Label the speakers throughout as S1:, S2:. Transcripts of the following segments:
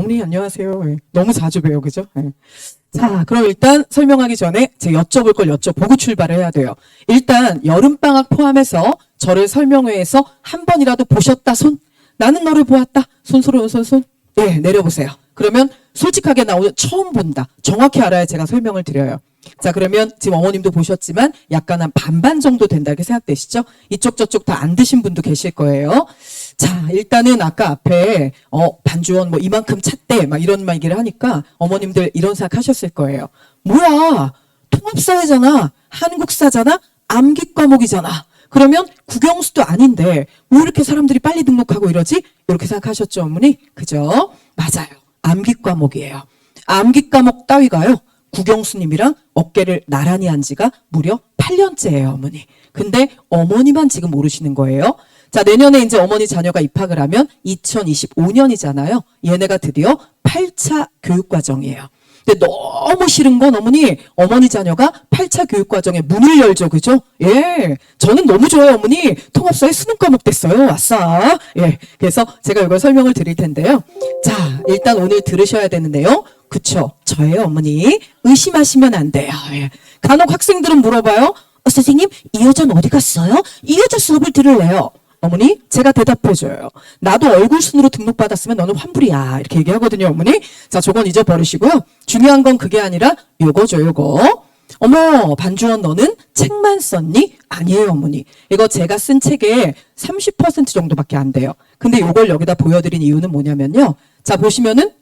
S1: 어머니 안녕하세요. 예. 너무 자주 봬요. 그죠? 예. 자, 그럼 일단 설명하기 전에 제 여쭤볼 걸 여쭤보고 출발을 해야 돼요. 일단 여름방학 포함해서 저를 설명회에서 한 번이라도 보셨다 손? 나는 너를 보았다. 손. 예, 내려보세요. 그러면 솔직하게 나오는 처음 본다. 정확히 알아야 제가 설명을 드려요. 자, 그러면 지금 어머님도 보셨지만 약간 한 반반 정도 된다 이렇게 생각되시죠? 이쪽 저쪽 다 안 드신 분도 계실 거예요. 자, 일단은 아까 앞에 반주원 뭐 이만큼 찼대 막 이런 말 얘기를 하니까 어머님들 이런 생각 하셨을 거예요. 뭐야, 통합사회잖아, 한국사잖아, 암기 과목이잖아. 그러면 국영수도 아닌데 왜 이렇게 사람들이 빨리 등록하고 이러지? 이렇게 생각하셨죠, 어머니? 그죠? 맞아요. 암기 과목이에요. 암기 과목 따위가요, 국영수님이랑 어깨를 나란히 한 지가 무려 8년째예요, 어머니. 근데 어머니만 지금 모르시는 거예요. 자, 내년에 이제 어머니 자녀가 입학을 하면 2025년이잖아요. 얘네가 드디어 8차 교육과정이에요. 근데 너무 싫은 건 어머니 자녀가 8차 교육과정에 문을 열죠. 그죠? 예. 저는 너무 좋아요, 어머니. 통합사회 수능 과목 됐어요. 아싸. 예. 그래서 제가 이걸 설명을 드릴 텐데요. 자, 일단 오늘 들으셔야 되는데요. 그쵸? 저예요, 어머니. 의심하시면 안 돼요. 예. 간혹 학생들은 물어봐요. 선생님, 이 여자는 어디 갔어요? 이 여자 수업을 들을래요. 어머니, 제가 대답해줘요. 나도 얼굴 순으로 등록받았으면 너는 환불이야. 이렇게 얘기하거든요, 어머니. 자, 저건 잊어버리시고요. 중요한 건 그게 아니라 요거죠, 요거. 어머, 반주원 너는 책만 썼니? 아니에요, 어머니. 이거 제가 쓴 책의 30% 정도밖에 안 돼요. 근데 요걸 여기다 보여드린 이유는 뭐냐면요. 자, 보시면은,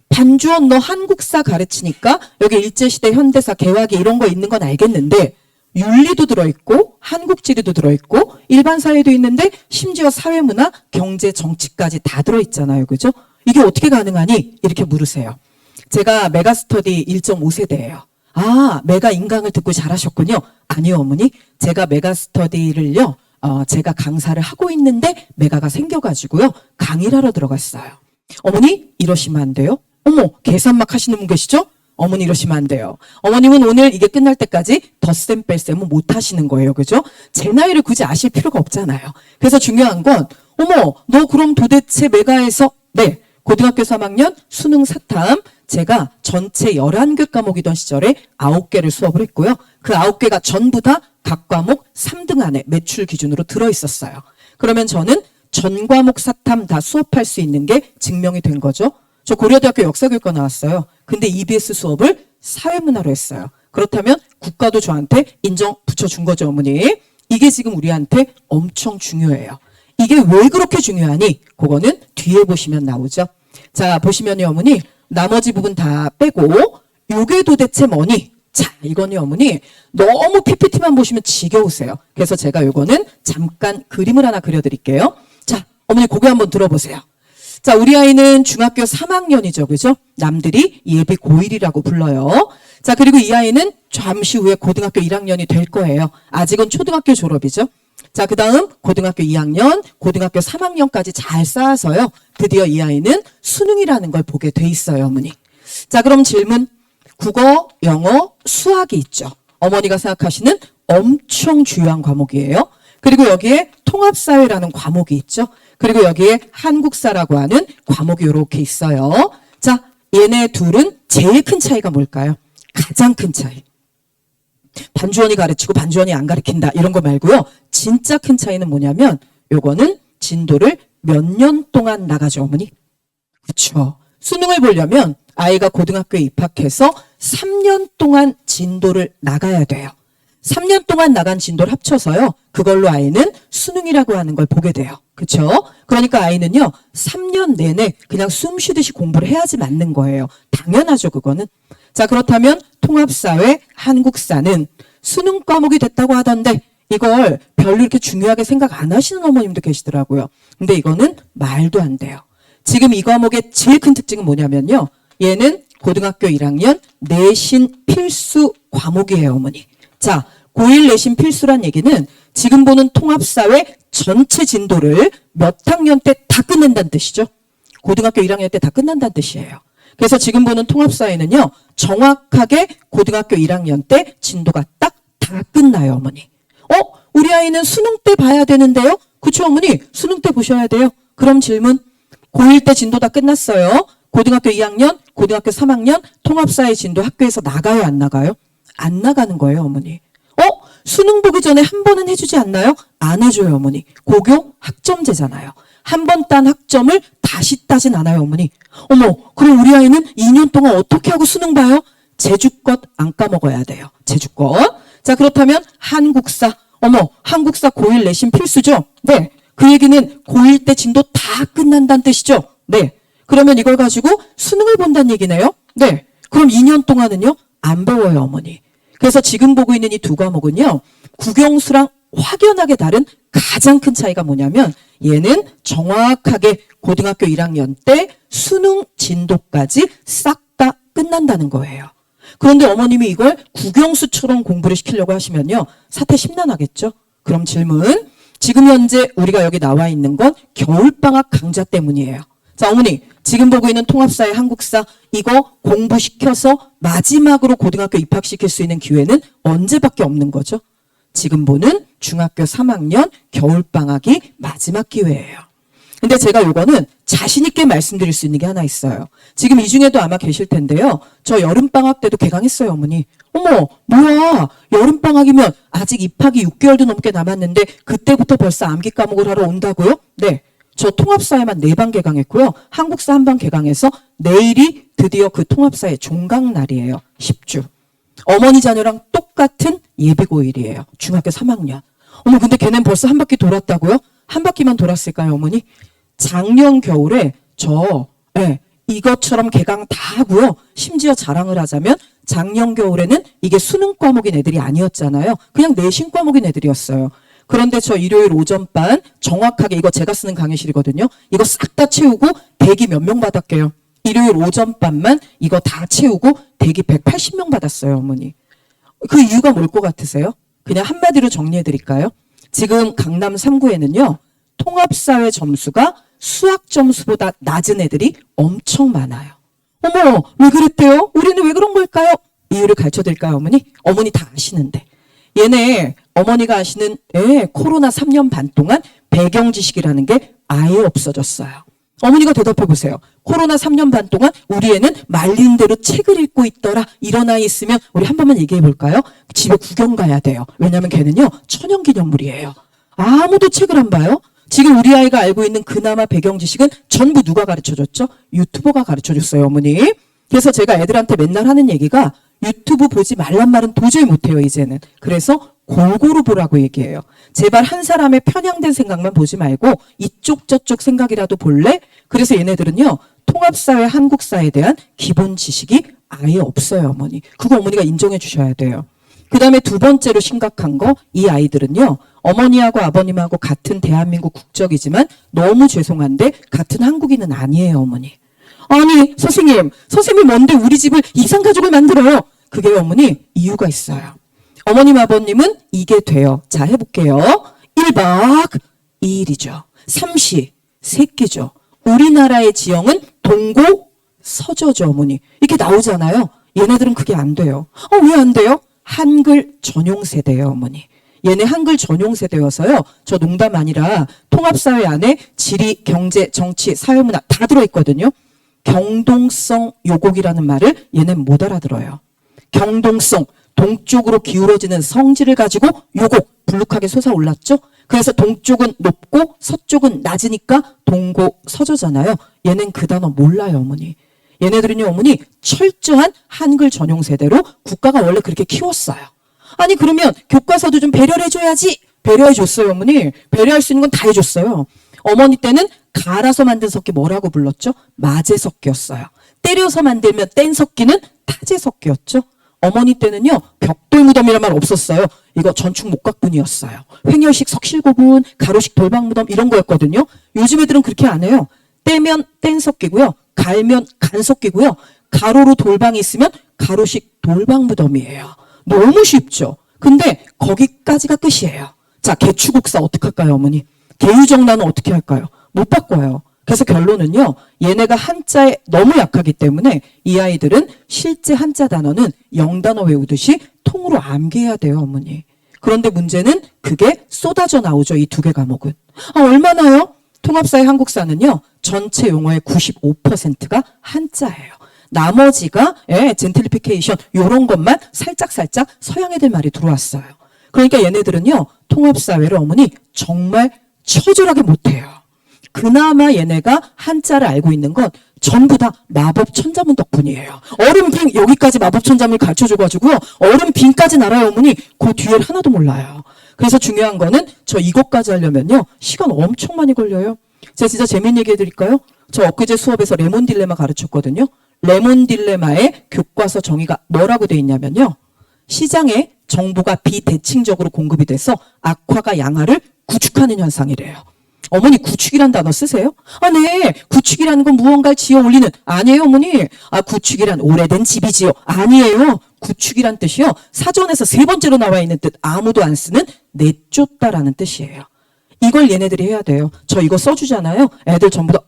S1: 반주원 너 한국사 가르치니까 여기 일제시대, 현대사, 개화기 이런 거 있는 건 알겠는데 윤리도 들어있고 한국지리도 들어있고 일반 사회도 있는데 심지어 사회문화, 경제, 정치까지 다 들어있잖아요. 그죠? 이게 어떻게 가능하니? 이렇게 물으세요. 제가 메가스터디 1.5세대예요. 아, 메가 인강을 듣고 잘하셨군요. 아니요, 어머니. 제가 메가스터디를요. 제가 강사를 하고 있는데 메가가 생겨가지고요. 강의를 하러 들어갔어요. 어머니, 이러시면 안 돼요. 어머, 계산 막 하시는 분 계시죠? 어머니 이러시면 안 돼요. 어머님은 오늘 이게 끝날 때까지 덧셈 뺄셈은 못 하시는 거예요. 그죠? 제 나이를 굳이 아실 필요가 없잖아요. 그래서 중요한 건 어머, 너 그럼 도대체 메가에서 네, 고등학교 3학년 수능 사탐 제가 전체 11개 과목이던 시절에 9개를 수업을 했고요. 그 9개가 전부 다 각 과목 3등 안에 매출 기준으로 들어있었어요. 그러면 저는 전 과목 사탐 다 수업할 수 있는 게 증명이 된 거죠. 저 고려대학교 역사교육과 나왔어요. 근데 EBS 수업을 사회문화로 했어요. 그렇다면 국가도 저한테 인정 붙여준 거죠, 어머니. 이게 지금 우리한테 엄청 중요해요. 이게 왜 그렇게 중요하니? 그거는 뒤에 보시면 나오죠. 자, 보시면요, 어머니. 나머지 부분 다 빼고 요게 도대체 뭐니? 자, 이거는 어머니 너무 PPT만 보시면 지겨우세요. 그래서 제가 요거는 잠깐 그림을 하나 그려드릴게요. 자, 어머니 고개 한번 들어보세요. 자, 우리 아이는 중학교 3학년이죠. 그죠? 남들이 예비 고1이라고 불러요. 자, 그리고 이 아이는 잠시 후에 고등학교 1학년이 될 거예요. 아직은 초등학교 졸업이죠. 자, 그 다음 고등학교 2학년, 고등학교 3학년까지 잘 쌓아서요. 드디어 이 아이는 수능이라는 걸 보게 돼 있어요, 어머니. 자, 그럼 질문. 국어, 영어, 수학이 있죠. 어머니가 생각하시는 엄청 중요한 과목이에요. 그리고 여기에 통합사회라는 과목이 있죠. 그리고 여기에 한국사라고 하는 과목이 이렇게 있어요. 자, 얘네 둘은 제일 큰 차이가 뭘까요? 가장 큰 차이. 반주원이 가르치고 반주원이 안 가르친다 이런 거 말고요. 진짜 큰 차이는 뭐냐면 요거는 진도를 몇 년 동안 나가죠, 어머니? 그렇죠. 수능을 보려면 아이가 고등학교에 입학해서 3년 동안 진도를 나가야 돼요. 3년 동안 나간 진도를 합쳐서요. 그걸로 아이는 수능이라고 하는 걸 보게 돼요. 그렇죠? 그러니까 아이는요. 3년 내내 그냥 숨 쉬듯이 공부를 해야지 맞는 거예요. 당연하죠, 그거는. 자, 그렇다면 통합사회 한국사는 수능 과목이 됐다고 하던데 이걸 별로 이렇게 중요하게 생각 안 하시는 어머님도 계시더라고요. 근데 이거는 말도 안 돼요. 지금 이 과목의 제일 큰 특징은 뭐냐면요. 얘는 고등학교 1학년 내신 필수 과목이에요, 어머니. 자, 고1 내신 필수란 얘기는 지금 보는 통합사회 전체 진도를 몇 학년 때 다 끝낸다는 뜻이죠. 고등학교 1학년 때 다 끝난다는 뜻이에요. 그래서 지금 보는 통합사회는요. 정확하게 고등학교 1학년 때 진도가 딱 다 끝나요, 어머니. 우리 아이는 수능 때 봐야 되는데요. 그쵸, 어머니? 수능 때 보셔야 돼요. 그럼 질문. 고1 때 진도 다 끝났어요. 고등학교 2학년, 고등학교 3학년 통합사회 진도 학교에서 나가요, 안 나가요? 안 나가는 거예요, 어머니. 수능 보기 전에 한 번은 해주지 않나요? 안 해줘요, 어머니. 고교 학점제잖아요. 한 번 딴 학점을 다시 따진 않아요, 어머니. 어머, 그럼 우리 아이는 2년 동안 어떻게 하고 수능 봐요? 제주껏 안 까먹어야 돼요. 제주껏. 자, 그렇다면 한국사. 어머, 한국사 고1 내신 필수죠? 네. 그 얘기는 고1 때 진도 다 끝난다는 뜻이죠? 네. 그러면 이걸 가지고 수능을 본다는 얘기네요? 네. 그럼 2년 동안은요? 안 배워요, 어머니. 그래서 지금 보고 있는 이 두 과목은요, 국영수랑 확연하게 다른 가장 큰 차이가 뭐냐면, 얘는 정확하게 고등학교 1학년 때 수능 진도까지 싹 다 끝난다는 거예요. 그런데 어머님이 이걸 국영수처럼 공부를 시키려고 하시면요, 사태 심란하겠죠? 그럼 질문. 지금 현재 우리가 여기 나와 있는 건 겨울방학 강좌 때문이에요. 자, 어머니, 지금 보고 있는 통합사회 한국사 이거 공부시켜서 마지막으로 고등학교 입학시킬 수 있는 기회는 언제밖에 없는 거죠? 지금 보는 중학교 3학년 겨울방학이 마지막 기회예요. 근데 제가 요거는 자신 있게 말씀드릴 수 있는 게 하나 있어요. 지금 이 중에도 아마 계실 텐데요. 저 여름방학 때도 개강했어요, 어머니. 어머, 뭐야. 여름방학이면 아직 입학이 6개월도 넘게 남았는데 그때부터 벌써 암기 과목을 하러 온다고요? 네. 저 통합사회만 4반 개강했고요. 한국사 1반 개강해서 내일이 드디어 그 통합사회 종강 날이에요. 10주. 어머니 자녀랑 똑같은 예비고1이에요. 중학교 3학년. 어머, 근데 걔는 벌써 한 바퀴 돌았다고요? 한 바퀴만 돌았을까요, 어머니? 작년 겨울에 이것처럼 개강 다 하고요. 심지어 자랑을 하자면 작년 겨울에는 이게 수능 과목인 애들이 아니었잖아요. 그냥 내신 과목인 애들이었어요. 그런데 저 일요일 오전반 정확하게 이거 제가 쓰는 강의실이거든요. 이거 싹 다 채우고 대기 몇 명 받았게요? 일요일 오전반만 이거 다 채우고 대기 180명 받았어요, 어머니. 그 이유가 뭘 것 같으세요? 그냥 한마디로 정리해 드릴까요? 지금 강남 3구에는요. 통합사회 점수가 수학 점수보다 낮은 애들이 엄청 많아요. 어머, 왜 그랬대요? 우리는 왜 그런 걸까요? 이유를 가르쳐 드릴까요, 어머니? 어머니 다 아시는데. 얘네 어머니가 아시는 코로나 3년 반 동안 배경 지식이라는 게 아예 없어졌어요. 어머니가 대답해 보세요. 코로나 3년 반 동안 우리 애는 말린 대로 책을 읽고 있더라. 이런 아이 있으면 우리 한 번만 얘기해 볼까요? 집에 구경 가야 돼요. 왜냐하면 걔는요. 천연기념물이에요. 아무도 책을 안 봐요. 지금 우리 아이가 알고 있는 그나마 배경 지식은 전부 누가 가르쳐줬죠? 유튜버가 가르쳐줬어요, 어머니. 그래서 제가 애들한테 맨날 하는 얘기가 유튜브 보지 말란 말은 도저히 못해요, 이제는. 그래서 골고루 보라고 얘기해요. 제발 한 사람의 편향된 생각만 보지 말고 이쪽 저쪽 생각이라도 볼래? 그래서 얘네들은요. 통합사회 한국사에 대한 기본 지식이 아예 없어요, 어머니. 그거 어머니가 인정해 주셔야 돼요. 그 다음에 두 번째로 심각한 거, 이 아이들은요. 어머니하고 아버님하고 같은 대한민국 국적이지만 너무 죄송한데 같은 한국인은 아니에요, 어머니. 아니, 선생님 뭔데 우리 집을 이상가족을 만들어요? 그게 어머니 이유가 있어요. 어머님 아버님은 이게 돼요. 자, 해볼게요. 1박 2일이죠. 3시 3끼죠. 우리나라의 지형은 동고 서저죠, 어머니. 이렇게 나오잖아요. 얘네들은 그게 안 돼요. 왜 안 돼요? 한글 전용 세대예요, 어머니. 얘네 한글 전용 세대여서요. 저 농담 아니라 통합사회 안에 지리, 경제, 정치, 사회문화 다 들어있거든요. 경동성 요곡이라는 말을 얘는 못 알아들어요. 경동성, 동쪽으로 기울어지는 성질을 가지고 요곡, 불룩하게 솟아올랐죠. 그래서 동쪽은 높고 서쪽은 낮으니까 동고 서저잖아요. 얘는 그 단어 몰라요, 어머니. 얘네들은요, 어머니 철저한 한글 전용 세대로 국가가 원래 그렇게 키웠어요. 아니 그러면 교과서도 좀 배려를 해줘야지. 배려해줬어요, 어머니. 배려할 수 있는 건 다 해줬어요. 어머니 때는 갈아서 만든 석기 뭐라고 불렀죠? 마제석기였어요. 때려서 만들면 뗀 석기는 타제석기였죠. 어머니 때는요. 벽돌무덤이란 말 없었어요. 이거 전축 목각분이었어요. 횡혈식 석실고분, 가로식 돌방무덤 이런 거였거든요. 요즘 애들은 그렇게 안 해요. 떼면 뗀 석기고요. 갈면 간 석기고요. 가로로 돌방이 있으면 가로식 돌방무덤이에요. 너무 쉽죠. 근데 거기까지가 끝이에요. 자, 개추국사 어떻게 할까요, 어머니? 개유정란은 어떻게 할까요? 못 바꿔요. 그래서 결론은요. 얘네가 한자에 너무 약하기 때문에 이 아이들은 실제 한자 단어는 영단어 외우듯이 통으로 암기해야 돼요, 어머니. 그런데 문제는 그게 쏟아져 나오죠. 이 두 개 과목은. 얼마나요? 통합사회 한국사는요, 전체 용어의 95%가 한자예요. 나머지가 젠틀리피케이션 요런 것만 살짝살짝 서양 애들 말이 들어왔어요. 그러니까 얘네들은요, 통합사회를 어머니 정말 처절하게 못해요. 그나마 얘네가 한자를 알고 있는 건 전부 다 마법 천자문 덕분이에요. 얼음빙 여기까지 마법 천자문 가르쳐줘가지고요, 얼음빙까지 알아요 어머니. 그 뒤에를 하나도 몰라요. 그래서 중요한 거는 저 이것까지 하려면요 시간 엄청 많이 걸려요. 제가 진짜 재밌는 얘기 해드릴까요? 저 엊그제 수업에서 레몬 딜레마 가르쳤거든요. 레몬 딜레마의 교과서 정의가 뭐라고 돼 있냐면요, 시장에 정보가 비대칭적으로 공급이 돼서 악화가 양화를 구축하는 현상이래요. 어머니 구축이란 단어 쓰세요? 아, 네. 구축이라는 건 무언가를 지어 올리는. 아니에요, 어머니. 아, 구축이란 오래된 집이지요. 아니에요. 구축이란 뜻이요, 사전에서 3번째로 나와 있는 뜻, 아무도 안 쓰는 내쫓다라는 뜻이에요. 이걸 얘네들이 해야 돼요. 저 이거 써주잖아요. 애들 전부 다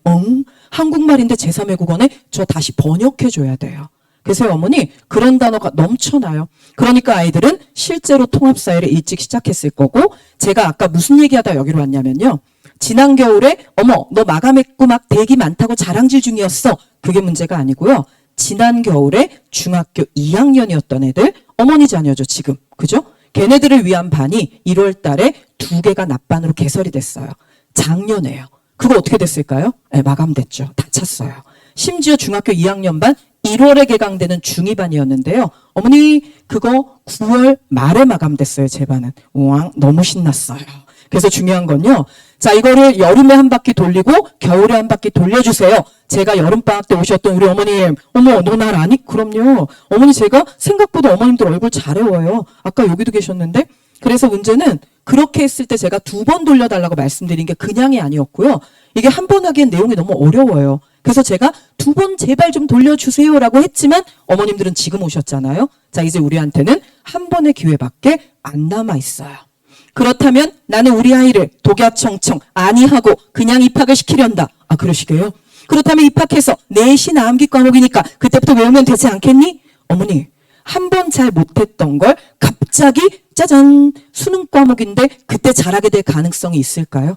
S1: 한국말인데 제3외국어네 저 다시 번역해줘야 돼요. 그래서 어머니 그런 단어가 넘쳐나요. 그러니까 아이들은 실제로 통합사회를 일찍 시작했을 거고, 제가 아까 무슨 얘기하다 여기로 왔냐면요, 지난 겨울에 어머 너 마감했고 막 대기 많다고 자랑질 중이었어. 그게 문제가 아니고요, 지난 겨울에 중학교 2학년이었던 애들, 어머니 자녀죠 지금, 그죠? 걔네들을 위한 반이 1월 달에 2개가 낮반으로 개설이 됐어요. 작년에요. 그거 어떻게 됐을까요? 네, 마감됐죠. 다 찼어요. 심지어 중학교 2학년 반 1월에 개강되는 중2반이었는데요. 어머니 그거 9월 말에 마감됐어요. 제 반은. 우왕 너무 신났어요. 그래서 중요한 건요, 자 이거를 여름에 한 바퀴 돌리고 겨울에 한 바퀴 돌려주세요. 제가 여름방학 때 오셨던 우리 어머님, 어머 너 날 아니? 그럼요. 어머니 제가 생각보다 어머님들 얼굴 잘 외워요. 아까 여기도 계셨는데. 그래서 문제는 그렇게 했을 때 제가 2번 돌려달라고 말씀드린 게 그냥이 아니었고요, 이게 한 번 하기엔 내용이 너무 어려워요. 그래서 제가 2번 제발 좀 돌려주세요라고 했지만 어머님들은 지금 오셨잖아요. 자 이제 우리한테는 한 번의 기회밖에 안 남아 있어요. 그렇다면 나는 우리 아이를 독야청청 아니하고 그냥 입학을 시키련다. 아 그러시게요? 그렇다면 입학해서 내신 암기 과목이니까 그때부터 외우면 되지 않겠니? 어머니 한 번 잘 못했던 걸 갑자기 짜잔 수능 과목인데 그때 잘하게 될 가능성이 있을까요?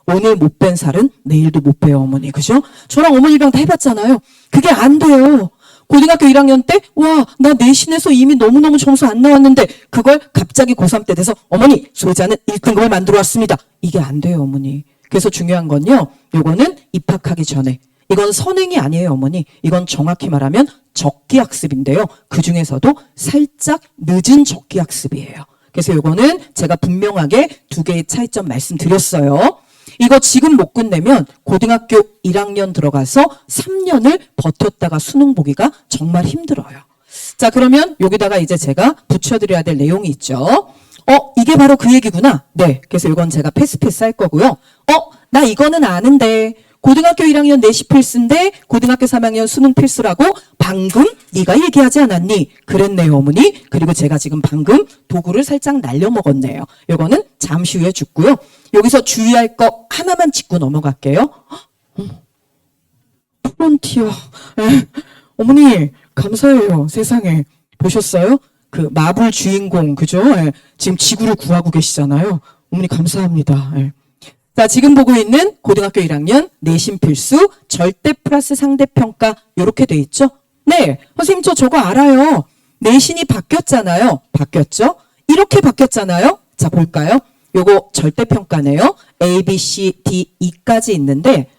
S1: 오늘 못 뺀 살은 내일도 못 빼요 어머니. 그죠? 저랑 어머니랑 다 해봤잖아요. 그게 안 돼요. 고등학교 1학년 때 와 나 내신에서 이미 너무너무 점수 안 나왔는데 그걸 갑자기 고3 때 돼서 어머니 소자는 1등급을 만들어 왔습니다. 이게 안 돼요 어머니. 그래서 중요한 건요, 요거는 입학하기 전에, 이건 선행이 아니에요 어머니. 이건 정확히 말하면 적기학습인데요, 그 중에서도 살짝 늦은 적기학습이에요. 그래서 요거는 제가 분명하게 2개의 차이점 말씀드렸어요. 이거 지금 못 끝내면 고등학교 1학년 들어가서 3년을 버텼다가 수능 보기가 정말 힘들어요. 자 그러면 여기다가 이제 제가 붙여드려야 될 내용이 있죠. 이게 바로 그 얘기구나. 네, 그래서 이건 제가 패스 할 거고요. 나 이거는 아는데 고등학교 1학년 내시 필수인데 고등학교 3학년 수능 필수라고 방금 네가 얘기하지 않았니? 그랬네요 어머니. 그리고 제가 지금 방금 도구를 살짝 날려먹었네요. 이거는 잠시 후에 죽고요. 여기서 주의할 거 하나만 짚고 넘어갈게요. 프론티어. 어머니 감사해요. 세상에. 보셨어요? 그 마블 주인공, 그죠? 지금 지구를 구하고 계시잖아요. 어머니 감사합니다. 자, 지금 보고 있는 고등학교 1학년 내신 필수 절대 플러스 상대평가 이렇게 돼 있죠? 네, 선생님 저거 알아요. 내신이 바뀌었잖아요. 바뀌었죠? 이렇게 바뀌었잖아요. 자, 볼까요? 요거 절대평가네요. A, B, C, D, E까지 있는데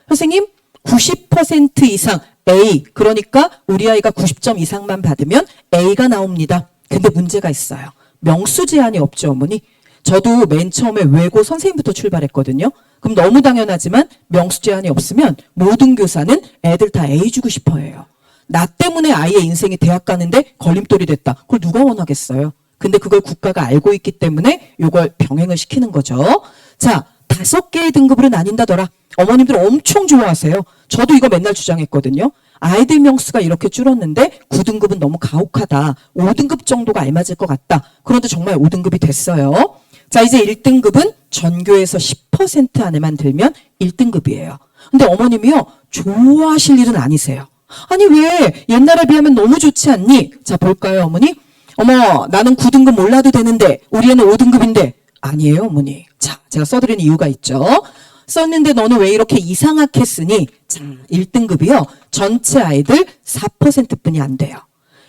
S1: 선생님 90% 이상 A, 그러니까 우리 아이가 90점 이상만 받으면 A가 나옵니다. 근데 문제가 있어요. 명수 제한이 없죠, 어머니. 저도 맨 처음에 외고 선생님부터 출발했거든요. 그럼 너무 당연하지만 명수 제한이 없으면 모든 교사는 애들 다 A 주고 싶어 해요. 나 때문에 아이의 인생이 대학 가는데 걸림돌이 됐다. 그걸 누가 원하겠어요. 근데 그걸 국가가 알고 있기 때문에 이걸 병행을 시키는 거죠. 자, 5개의 등급으로 나뉜다더라. 어머님들 엄청 좋아하세요. 저도 이거 맨날 주장했거든요. 아이들 명수가 이렇게 줄었는데 9등급은 너무 가혹하다. 5등급 정도가 알맞을 것 같다. 그런데 정말 5등급이 됐어요. 자, 이제 1등급은 전교에서 10% 안에만 들면 1등급이에요. 근데 어머님이요, 좋아하실 일은 아니세요. 아니 왜 옛날에 비하면 너무 좋지 않니? 자, 볼까요 어머니? 어머 나는 9등급 몰라도 되는데 우리 애는 5등급인데. 아니에요 어머니. 자, 제가 써드리는 이유가 있죠. 썼는데 너는 왜 이렇게 이상하게 쓰니? 자, 1등급이요. 전체 아이들 4%뿐이 안 돼요.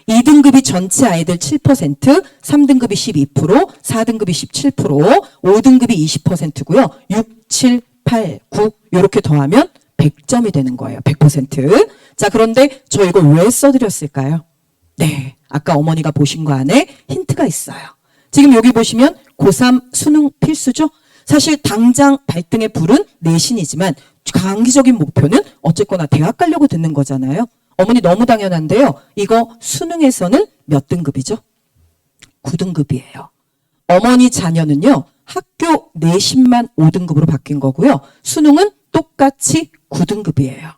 S1: 2등급이 전체 아이들 7%, 3등급이 12%, 4등급이 17%, 5등급이 20%고요. 6, 7, 8, 9 이렇게 더하면 100점이 되는 거예요. 100%. 자, 그런데 저 이거 왜 써드렸을까요? 네, 아까 어머니가 보신 거 안에 힌트가 있어요. 지금 여기 보시면 고3 수능 필수죠? 사실 당장 발등에 불은 내신이지만 장기적인 목표는 어쨌거나 대학 가려고 듣는 거잖아요. 어머니 너무 당연한데요. 이거 수능에서는 몇 등급이죠? 9등급이에요. 어머니 자녀는요. 학교 내신만 5등급으로 바뀐 거고요. 수능은 똑같이 9등급이에요.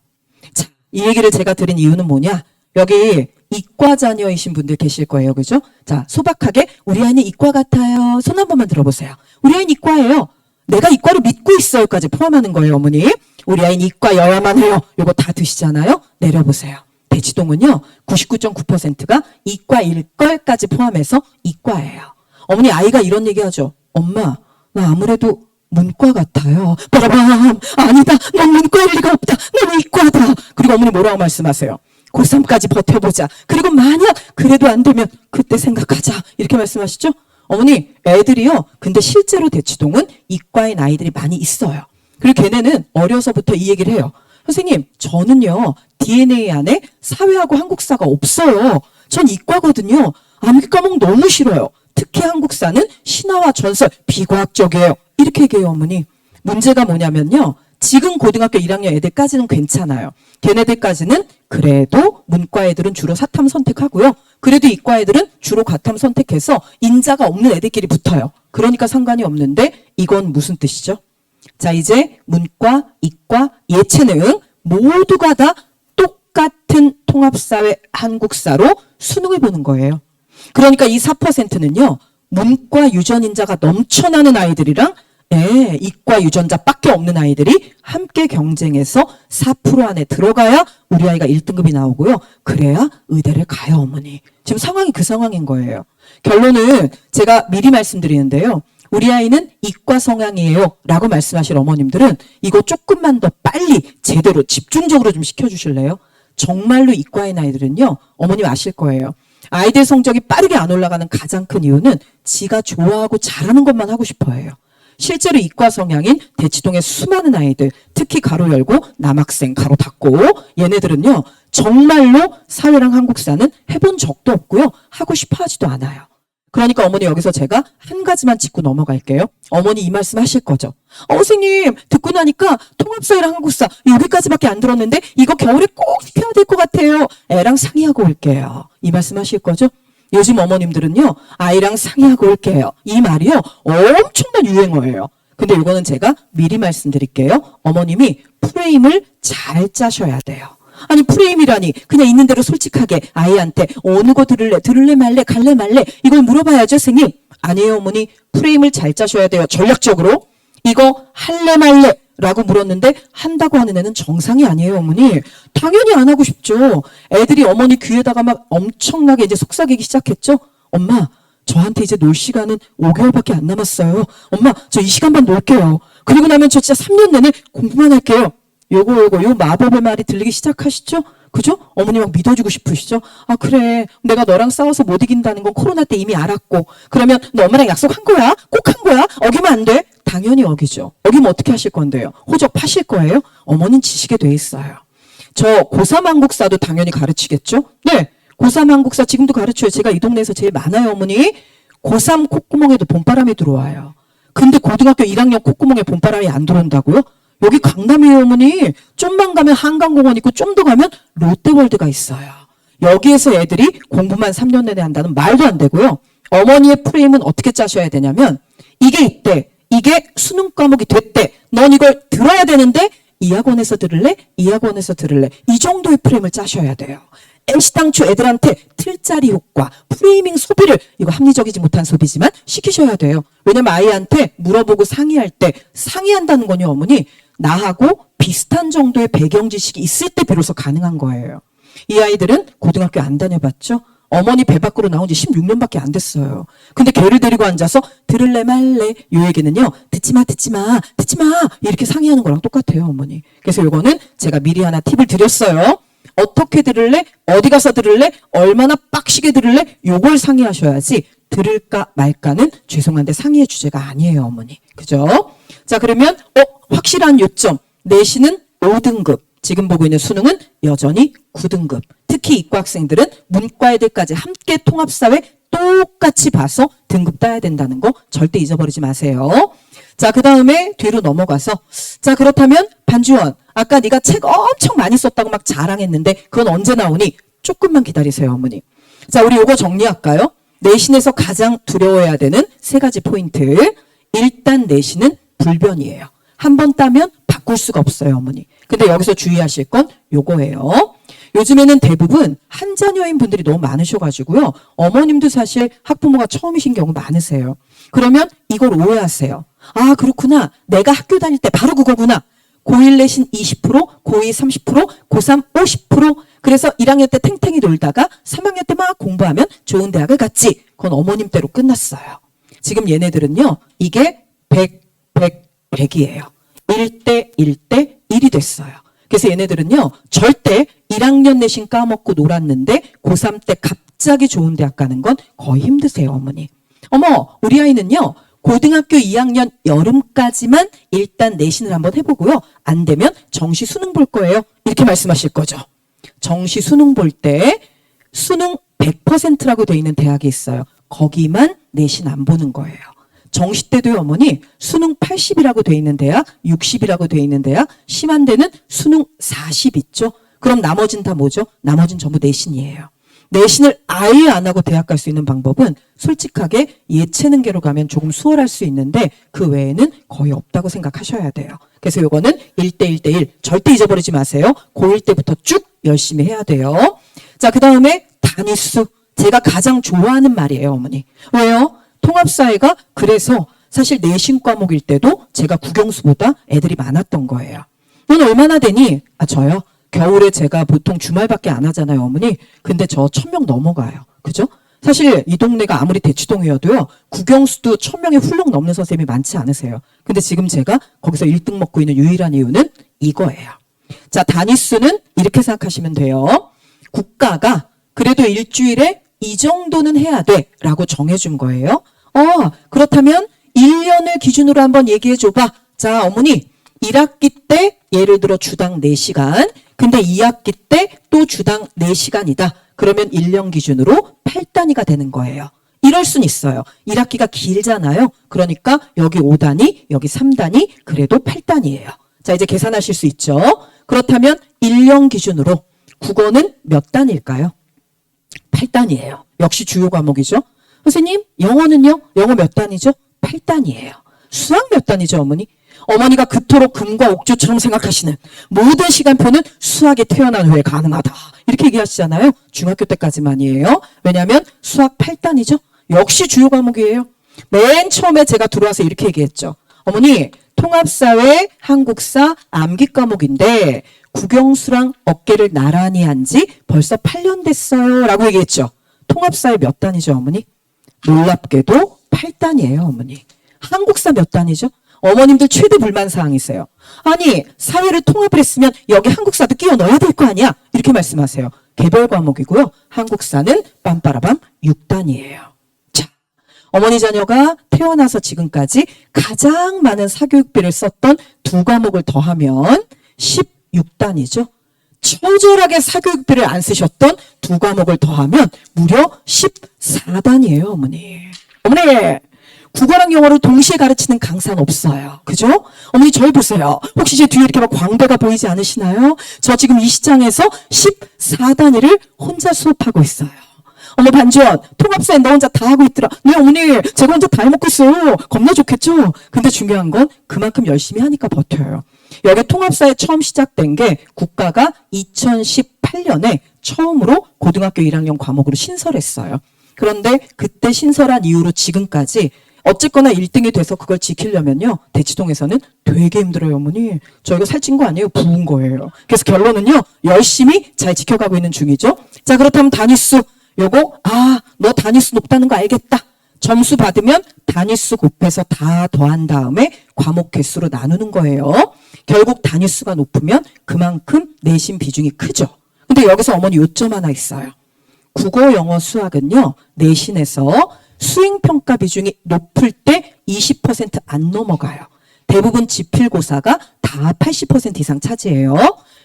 S1: 자, 이 얘기를 제가 드린 이유는 뭐냐? 여기 이과 자녀이신 분들 계실 거예요. 그죠? 자, 소박하게 우리 아이는 이과 같아요. 손 한 번만 들어보세요. 우리 아이는 이과예요. 내가 이과를 믿고 있어요까지 포함하는 거예요. 어머니. 우리 아이는 이과여야만 해요. 요거 다 드시잖아요. 내려보세요. 대치동은요. 99.9%가 이과일 걸까지 포함해서 이과예요. 어머니 아이가 이런 얘기하죠. 엄마 나 아무래도 문과 같아요. 빠라밤 아니다. 넌 문과일 리가 없다. 넌 이과다. 그리고 어머니 뭐라고 말씀하세요? 고3까지 버텨보자. 그리고 만약 그래도 안 되면 그때 생각하자. 이렇게 말씀하시죠? 어머니 애들이요. 근데 실제로 대치동은 이과인 아이들이 많이 있어요. 그리고 걔네는 어려서부터 이 얘기를 해요. 선생님 저는요. DNA 안에 사회하고 한국사가 없어요. 전 이과거든요. 암기 과목 너무 싫어요. 특히 한국사는 신화와 전설, 비과학적이에요. 이렇게 얘기해요, 어머니. 문제가 뭐냐면요. 지금 고등학교 1학년 애들까지는 괜찮아요. 걔네들까지는 그래도 문과 애들은 주로 사탐 선택하고요. 그래도 이과 애들은 주로 과탐 선택해서 인자가 없는 애들끼리 붙어요. 그러니까 상관이 없는데 이건 무슨 뜻이죠? 자, 이제 문과, 이과, 예체능 모두가 다 똑같은 통합사회 한국사로 수능을 보는 거예요. 그러니까 이 4%는요. 문과 유전인자가 넘쳐나는 아이들이랑 이과 유전자밖에 없는 아이들이 함께 경쟁해서 4% 안에 들어가야 우리 아이가 1등급이 나오고요. 그래야 의대를 가요, 어머니. 지금 상황이 그 상황인 거예요. 결론은 제가 미리 말씀드리는데요. 우리 아이는 이과 성향이에요 라고 말씀하실 어머님들은 이거 조금만 더 빨리 제대로 집중적으로 좀 시켜주실래요? 정말로 이과인 아이들은요. 어머님 아실 거예요. 아이들 성적이 빠르게 안 올라가는 가장 큰 이유는 지가 좋아하고 잘하는 것만 하고 싶어 해요. 실제로 이과 성향인 대치동의 수많은 아이들, 특히 가로 열고 남학생 가로 닫고 얘네들은요. 정말로 사회랑 한국사는 해본 적도 없고요. 하고 싶어 하지도 않아요. 그러니까 어머니 여기서 제가 한 가지만 짚고 넘어갈게요. 어머니 이 말씀 하실 거죠. 선생님 듣고 나니까 통합사회랑 한국사 여기까지밖에 안 들었는데 이거 겨울에 꼭 시켜야 될 것 같아요. 애랑 상의하고 올게요. 이 말씀 하실 거죠. 요즘 어머님들은요. 아이랑 상의하고 올게요. 이 말이요. 엄청난 유행어예요. 근데 이거는 제가 미리 말씀드릴게요. 어머님이 프레임을 잘 짜셔야 돼요. 아니 프레임이라니 그냥 있는 대로 솔직하게 아이한테 어느 거 들을래 말래 갈래 말래 이걸 물어봐야죠 선생님. 아니에요 어머니. 프레임을 잘 짜셔야 돼요. 전략적으로. 이거 할래 말래 라고 물었는데 한다고 하는 애는 정상이 아니에요 어머니. 당연히 안 하고 싶죠. 애들이 어머니 귀에다가 막 엄청나게 이제 속삭이기 시작했죠. 엄마 저한테 이제 놀 시간은 5개월밖에 안 남았어요. 엄마 저 이 시간만 놀게요. 그리고 나면 저 진짜 3년 내내 공부만 할게요. 요 마법의 말이 들리기 시작하시죠? 그죠? 어머니 막 믿어주고 싶으시죠? 아 그래 내가 너랑 싸워서 못 이긴다는 건 코로나 때 이미 알았고 그러면 너 엄마랑 약속한 거야? 꼭 한 거야? 어기면 안 돼? 당연히 어기죠. 어기면 어떻게 하실 건데요? 호적 파실 거예요? 어머니는 지시게 돼 있어요. 저 고3 한국사도 당연히 가르치겠죠? 네 고3 한국사 지금도 가르쳐요. 제가 이 동네에서 제일 많아요 어머니. 고3 콧구멍에도 봄바람이 들어와요. 근데 고등학교 1학년 콧구멍에 봄바람이 안 들어온다고요? 여기 강남이에요 어머니. 좀만 가면 한강공원 있고 좀 더 가면 롯데월드가 있어요. 여기에서 애들이 공부만 3년 내내 한다는 말도 안 되고요. 어머니의 프레임은 어떻게 짜셔야 되냐면 이게 있대. 이게 수능 과목이 됐대. 넌 이걸 들어야 되는데 이 학원에서 들을래? 이 학원에서 들을래? 이 정도의 프레임을 짜셔야 돼요. 애시당초 애들한테 틀짜리 효과, 프레이밍 소비를 이거 합리적이지 못한 소비지만 시키셔야 돼요. 왜냐면 아이한테 물어보고 상의할 때 상의한다는 건요 어머니 나하고 비슷한 정도의 배경 지식이 있을 때 비로소 가능한 거예요. 이 아이들은 고등학교 안 다녀봤죠? 어머니 배 밖으로 나온 지 16년밖에 안 됐어요. 근데 걔를 데리고 앉아서 들을래 말래 요 얘기는요. 듣지 마 이렇게 상의하는 거랑 똑같아요, 어머니. 그래서 요거는 제가 미리 하나 팁을 드렸어요. 어떻게 들을래? 어디 가서 들을래? 얼마나 빡시게 들을래? 요걸 상의하셔야지 들을까 말까는 죄송한데 상의의 주제가 아니에요, 어머니. 그죠? 자, 그러면 확실한 요점. 내신은 5등급. 지금 보고 있는 수능은 여전히 9등급. 특히 이과 학생들은 문과 애들까지 함께 통합사회 똑같이 봐서 등급 따야 된다는 거 절대 잊어버리지 마세요. 자, 그 다음에 뒤로 넘어가서 자, 그렇다면 반주원, 아까 네가 책 엄청 많이 썼다고 막 자랑했는데 그건 언제 나오니? 조금만 기다리세요, 어머니. 자, 우리 요거 정리할까요? 내신에서 가장 두려워해야 되는 3가지 포인트. 일단 내신은 불변이에요. 한 번 따면 바꿀 수가 없어요, 어머니. 근데 여기서 주의하실 건 요거예요. 요즘에는 대부분 한 자녀인 분들이 너무 많으셔가지고요. 어머님도 사실 학부모가 처음이신 경우 많으세요. 그러면 이걸 오해하세요. 아, 그렇구나. 내가 학교 다닐 때 바로 그거구나. 고1 내신 20%, 고2 30%, 고3 50%. 그래서 1학년 때 탱탱이 놀다가 3학년 때 막 공부하면 좋은 대학을 갔지. 그건 어머님 때로 끝났어요. 지금 얘네들은요. 이게 100, 100이에요. 1대 1대 1이 됐어요. 그래서 얘네들은요. 절대 1학년 내신 까먹고 놀았는데 고3 때 갑자기 좋은 대학 가는 건 거의 힘드세요, 어머니. 어머, 우리 아이는요. 고등학교 2학년 여름까지만 일단 내신을 한번 해보고요. 안 되면 정시 수능 볼 거예요. 이렇게 말씀하실 거죠. 정시 수능 볼 때 수능 100%라고 돼 있는 대학이 있어요. 거기만 내신 안 보는 거예요. 정시 때도요, 어머니, 수능 80이라고 돼 있는 대학, 60이라고 돼 있는 대학, 심한 데는 수능 40 있죠? 그럼 나머진 다 뭐죠? 나머진 전부 내신이에요. 내신을 아예 안 하고 대학 갈 수 있는 방법은 솔직하게 예체능계로 가면 조금 수월할 수 있는데 그 외에는 거의 없다고 생각하셔야 돼요. 그래서 요거는 1대 1대 1 절대 잊어버리지 마세요. 고1 때부터 쭉 열심히 해야 돼요. 자, 그 다음에 단위수. 제가 가장 좋아하는 말이에요, 어머니. 왜요? 통합사회가 그래서 사실 내신 과목일 때도 제가 국영수보다 애들이 많았던 거예요. 넌 얼마나 되니? 아, 저요? 겨울에 제가 보통 주말밖에 안 하잖아요, 어머니. 근데 저 1000명 넘어가요. 그죠? 사실 이 동네가 아무리 대치동이어도요. 국영수도 1000명이 훌쩍 넘는 선생님이 많지 않으세요. 근데 지금 제가 거기서 1등 먹고 있는 유일한 이유는 이거예요. 자, 단위수는 이렇게 생각하시면 돼요. 국가가 그래도 일주일에 이 정도는 해야 돼 라고 정해준 거예요. 그렇다면 1년을 기준으로 한번 얘기해 줘봐. 자, 어머니 1학기 때 예를 들어 주당 4시간, 근데 2학기 때 또 주당 4시간이다. 그러면 1년 기준으로 8단위가 되는 거예요. 이럴 순 있어요. 1학기가 길잖아요. 그러니까 여기 5단위, 여기 3단위, 그래도 8단위예요. 자, 이제 계산하실 수 있죠. 그렇다면 1년 기준으로 국어는 몇 단위일까요? 8단위예요. 역시 주요 과목이죠. 선생님, 영어는요? 영어 몇 단위죠? 8단위예요. 수학 몇 단위죠, 어머니? 어머니가 그토록 금과 옥조처럼 생각하시는 모든 시간표는 수학이 태어난 후에 가능하다. 이렇게 얘기하시잖아요. 중학교 때까지만이에요. 왜냐하면 수학 8단위죠. 역시 주요 과목이에요. 맨 처음에 제가 들어와서 이렇게 얘기했죠. 어머니, 통합사회, 한국사, 암기 과목인데 국영수랑 어깨를 나란히 한 지 벌써 8년 됐어요. 라고 얘기했죠. 통합사회 몇 단위죠, 어머니? 놀랍게도 8단위예요, 어머니. 한국사 몇 단위죠? 어머님들 최대 불만사항이세요. 아니, 사회를 통합을 했으면 여기 한국사도 끼워 넣어야 될 거 아니야? 이렇게 말씀하세요. 개별 과목이고요. 한국사는 빰빠라밤 6단위예요. 자, 어머니 자녀가 태어나서 지금까지 가장 많은 사교육비를 썼던 2과목을 더하면 16단위죠. 처절하게 사교육비를 안 쓰셨던 2과목을 더하면 무려 14단위예요, 어머니. 어머니, 국어랑 영어를 동시에 가르치는 강사는 없어요. 그죠? 어머니 저를 보세요. 혹시 제 뒤에 이렇게 막 광대가 보이지 않으시나요? 저 지금 이 시장에서 14단위를 혼자 수업하고 있어요. 어머 반주원, 통합사회 너 혼자 다 하고 있더라. 네 어머니, 제가 혼자 다 해먹고 있어요. 겁나 좋겠죠? 근데 중요한 건 그만큼 열심히 하니까 버텨요. 여기 통합사회 처음 시작된 게 국가가 2018년에 처음으로 고등학교 1학년 과목으로 신설했어요. 그런데 그때 신설한 이후로 지금까지 어쨌거나 1등이 돼서 그걸 지키려면요. 대치동에서는 되게 힘들어요, 어머니. 저희가 살찐 거 아니에요. 부은 거예요. 그래서 결론은요. 열심히 잘 지켜가고 있는 중이죠. 자, 그렇다면 단위수. 요거 너 단위수 높다는 거 알겠다. 점수 받으면 단위수 곱해서 다 더한 다음에 과목 개수로 나누는 거예요. 결국 단위수가 높으면 그만큼 내신 비중이 크죠. 근데 여기서 어머니 요점 하나 있어요. 국어, 영어, 수학은요. 내신에서 수행평가 비중이 높을 때 20% 안 넘어가요. 대부분 지필고사가 다 80% 이상 차지해요.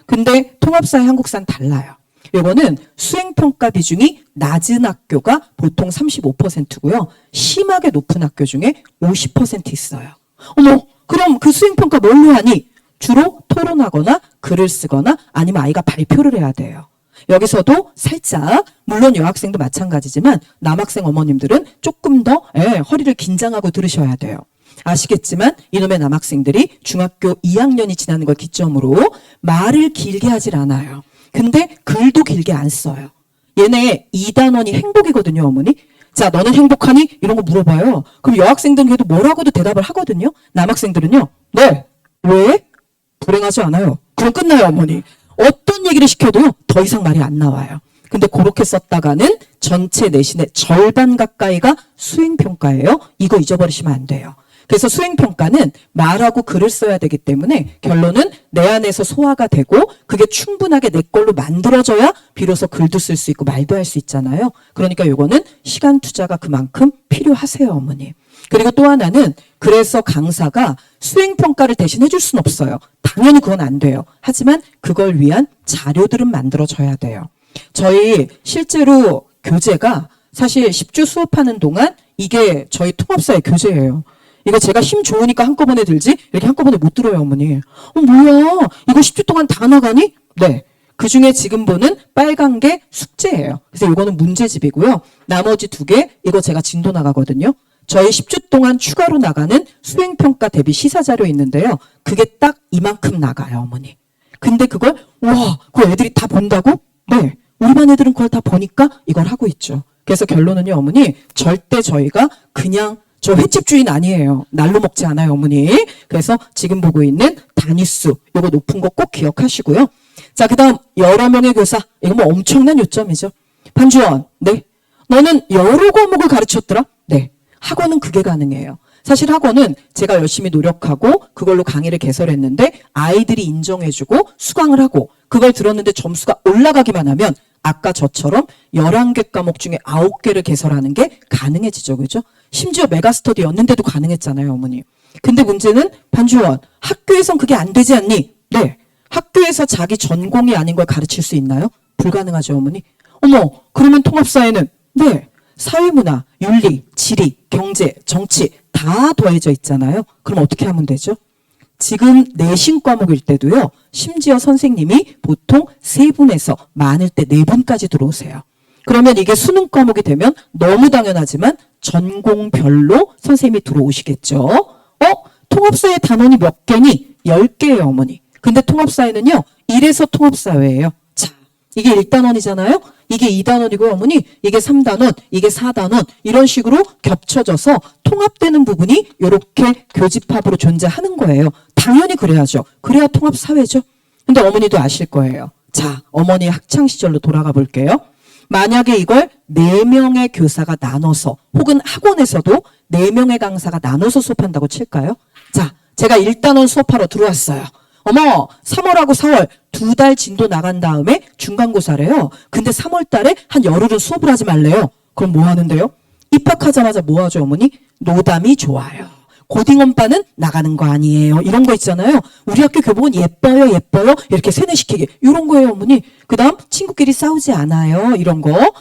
S1: 근데 통합사회 한국사는 달라요. 요거는 수행평가 비중이 낮은 학교가 보통 35%고요. 심하게 높은 학교 중에 50% 있어요. 어머, 그럼 그 수행평가 뭘로 하니? 주로 토론하거나 글을 쓰거나 아니면 아이가 발표를 해야 돼요. 여기서도 살짝 물론 여학생도 마찬가지지만 남학생 어머님들은 조금 더 허리를 긴장하고 들으셔야 돼요. 아시겠지만 이놈의 남학생들이 중학교 2학년이 지나는 걸 기점으로 말을 길게 하질 않아요. 근데 글도 길게 안 써요. 얘네 2단원이 행복이거든요, 어머니. 자, 너는 행복하니? 이런 거 물어봐요. 그럼 여학생들은 그래도 뭐라고도 대답을 하거든요. 남학생들은요. 네. 왜? 불행하지 않아요. 그럼 끝나요, 어머니. 어떤 얘기를 시켜도요. 더 이상 말이 안 나와요. 근데 그렇게 썼다가는 전체 내신의 절반 가까이가 수행평가예요. 이거 잊어버리시면 안 돼요. 그래서 수행평가는 말하고 글을 써야 되기 때문에 결론은 내 안에서 소화가 되고 그게 충분하게 내 걸로 만들어져야 비로소 글도 쓸 수 있고 말도 할 수 있잖아요. 그러니까 요거는 시간 투자가 그만큼 필요하세요, 어머니. 그리고 또 하나는 그래서 강사가 수행평가를 대신 해줄 수는 없어요. 당연히 그건 안 돼요. 하지만 그걸 위한 자료들은 만들어져야 돼요. 저희 실제로 교재가 사실 10주 수업하는 동안 이게 저희 통합사의 교재예요. 이거 제가 힘 좋으니까 한꺼번에 들지 이렇게 한꺼번에 못 들어요, 어머니. 뭐야? 이거 10주 동안 다 나가니? 네. 그중에 지금 보는 빨간 게 숙제예요. 그래서 이거는 문제집이고요. 나머지 2개 이거 제가 진도 나가거든요. 저희 10주 동안 추가로 나가는 수행평가 대비 시사자료 있는데요. 그게 딱 이만큼 나가요, 어머니. 근데 그걸 그걸 애들이 다 본다고? 네. 우리 반 애들은 그걸 다 보니까 이걸 하고 있죠. 그래서 결론은요, 어머니. 절대 저희가 그냥 저 횟집 주인 아니에요. 날로 먹지 않아요, 어머니. 그래서 지금 보고 있는 단위수, 요거 높은 거 꼭 기억하시고요. 자, 그 다음 여러 명의 교사. 이거 뭐 엄청난 요점이죠. 반주원, 네. 너는 여러 과목을 가르쳤더라? 네. 학원은 그게 가능해요. 사실 학원은 제가 열심히 노력하고 그걸로 강의를 개설했는데 아이들이 인정해주고 수강을 하고 그걸 들었는데 점수가 올라가기만 하면 아까 저처럼 11개 과목 중에 9개를 개설하는 게 가능해지죠. 그죠? 심지어 메가스터디였는데도 가능했잖아요, 어머니. 근데 문제는 반주원, 학교에선 그게 안 되지 않니? 네. 학교에서 자기 전공이 아닌 걸 가르칠 수 있나요? 불가능하죠, 어머니. 어머, 그러면 통합사회는? 네. 사회문화, 윤리, 지리, 경제, 정치 다 더해져 있잖아요. 그럼 어떻게 하면 되죠? 지금 내신 과목일 때도요. 심지어 선생님이 보통 3분에서 많을 때 4분까지 들어오세요. 그러면 이게 수능 과목이 되면 너무 당연하지만 전공별로 선생님이 들어오시겠죠. 통합사회 단원이 몇 개니? 10개예요, 어머니. 근데 통합사회는요. 이래서 통합사회예요. 자, 이게 1단원이잖아요. 이게 2단원이고요, 어머니. 이게 3단원, 이게 4단원 이런 식으로 겹쳐져서 통합되는 부분이 이렇게 교집합으로 존재하는 거예요. 당연히 그래야죠. 그래야 통합사회죠. 근데 어머니도 아실 거예요. 자, 어머니 학창시절로 돌아가 볼게요. 만약에 이걸 4명의 교사가 나눠서 혹은 학원에서도 4명의 강사가 나눠서 수업한다고 칠까요? 자, 제가 1단원 수업하러 들어왔어요. 어머, 3월하고 4월 2달 진도 나간 다음에 중간고사래요. 근데 3월 달에 한 열흘은 수업을 하지 말래요. 그럼 뭐 하는데요? 입학하자마자 뭐 하죠, 어머니? 노담이 좋아요. 고딩원반은 나가는 거 아니에요. 이런 거 있잖아요. 우리 학교 교복은 예뻐요, 예뻐요. 이렇게 세뇌시키기. 이런 거예요, 어머니. 그 다음 친구끼리 싸우지 않아요. 이런 거.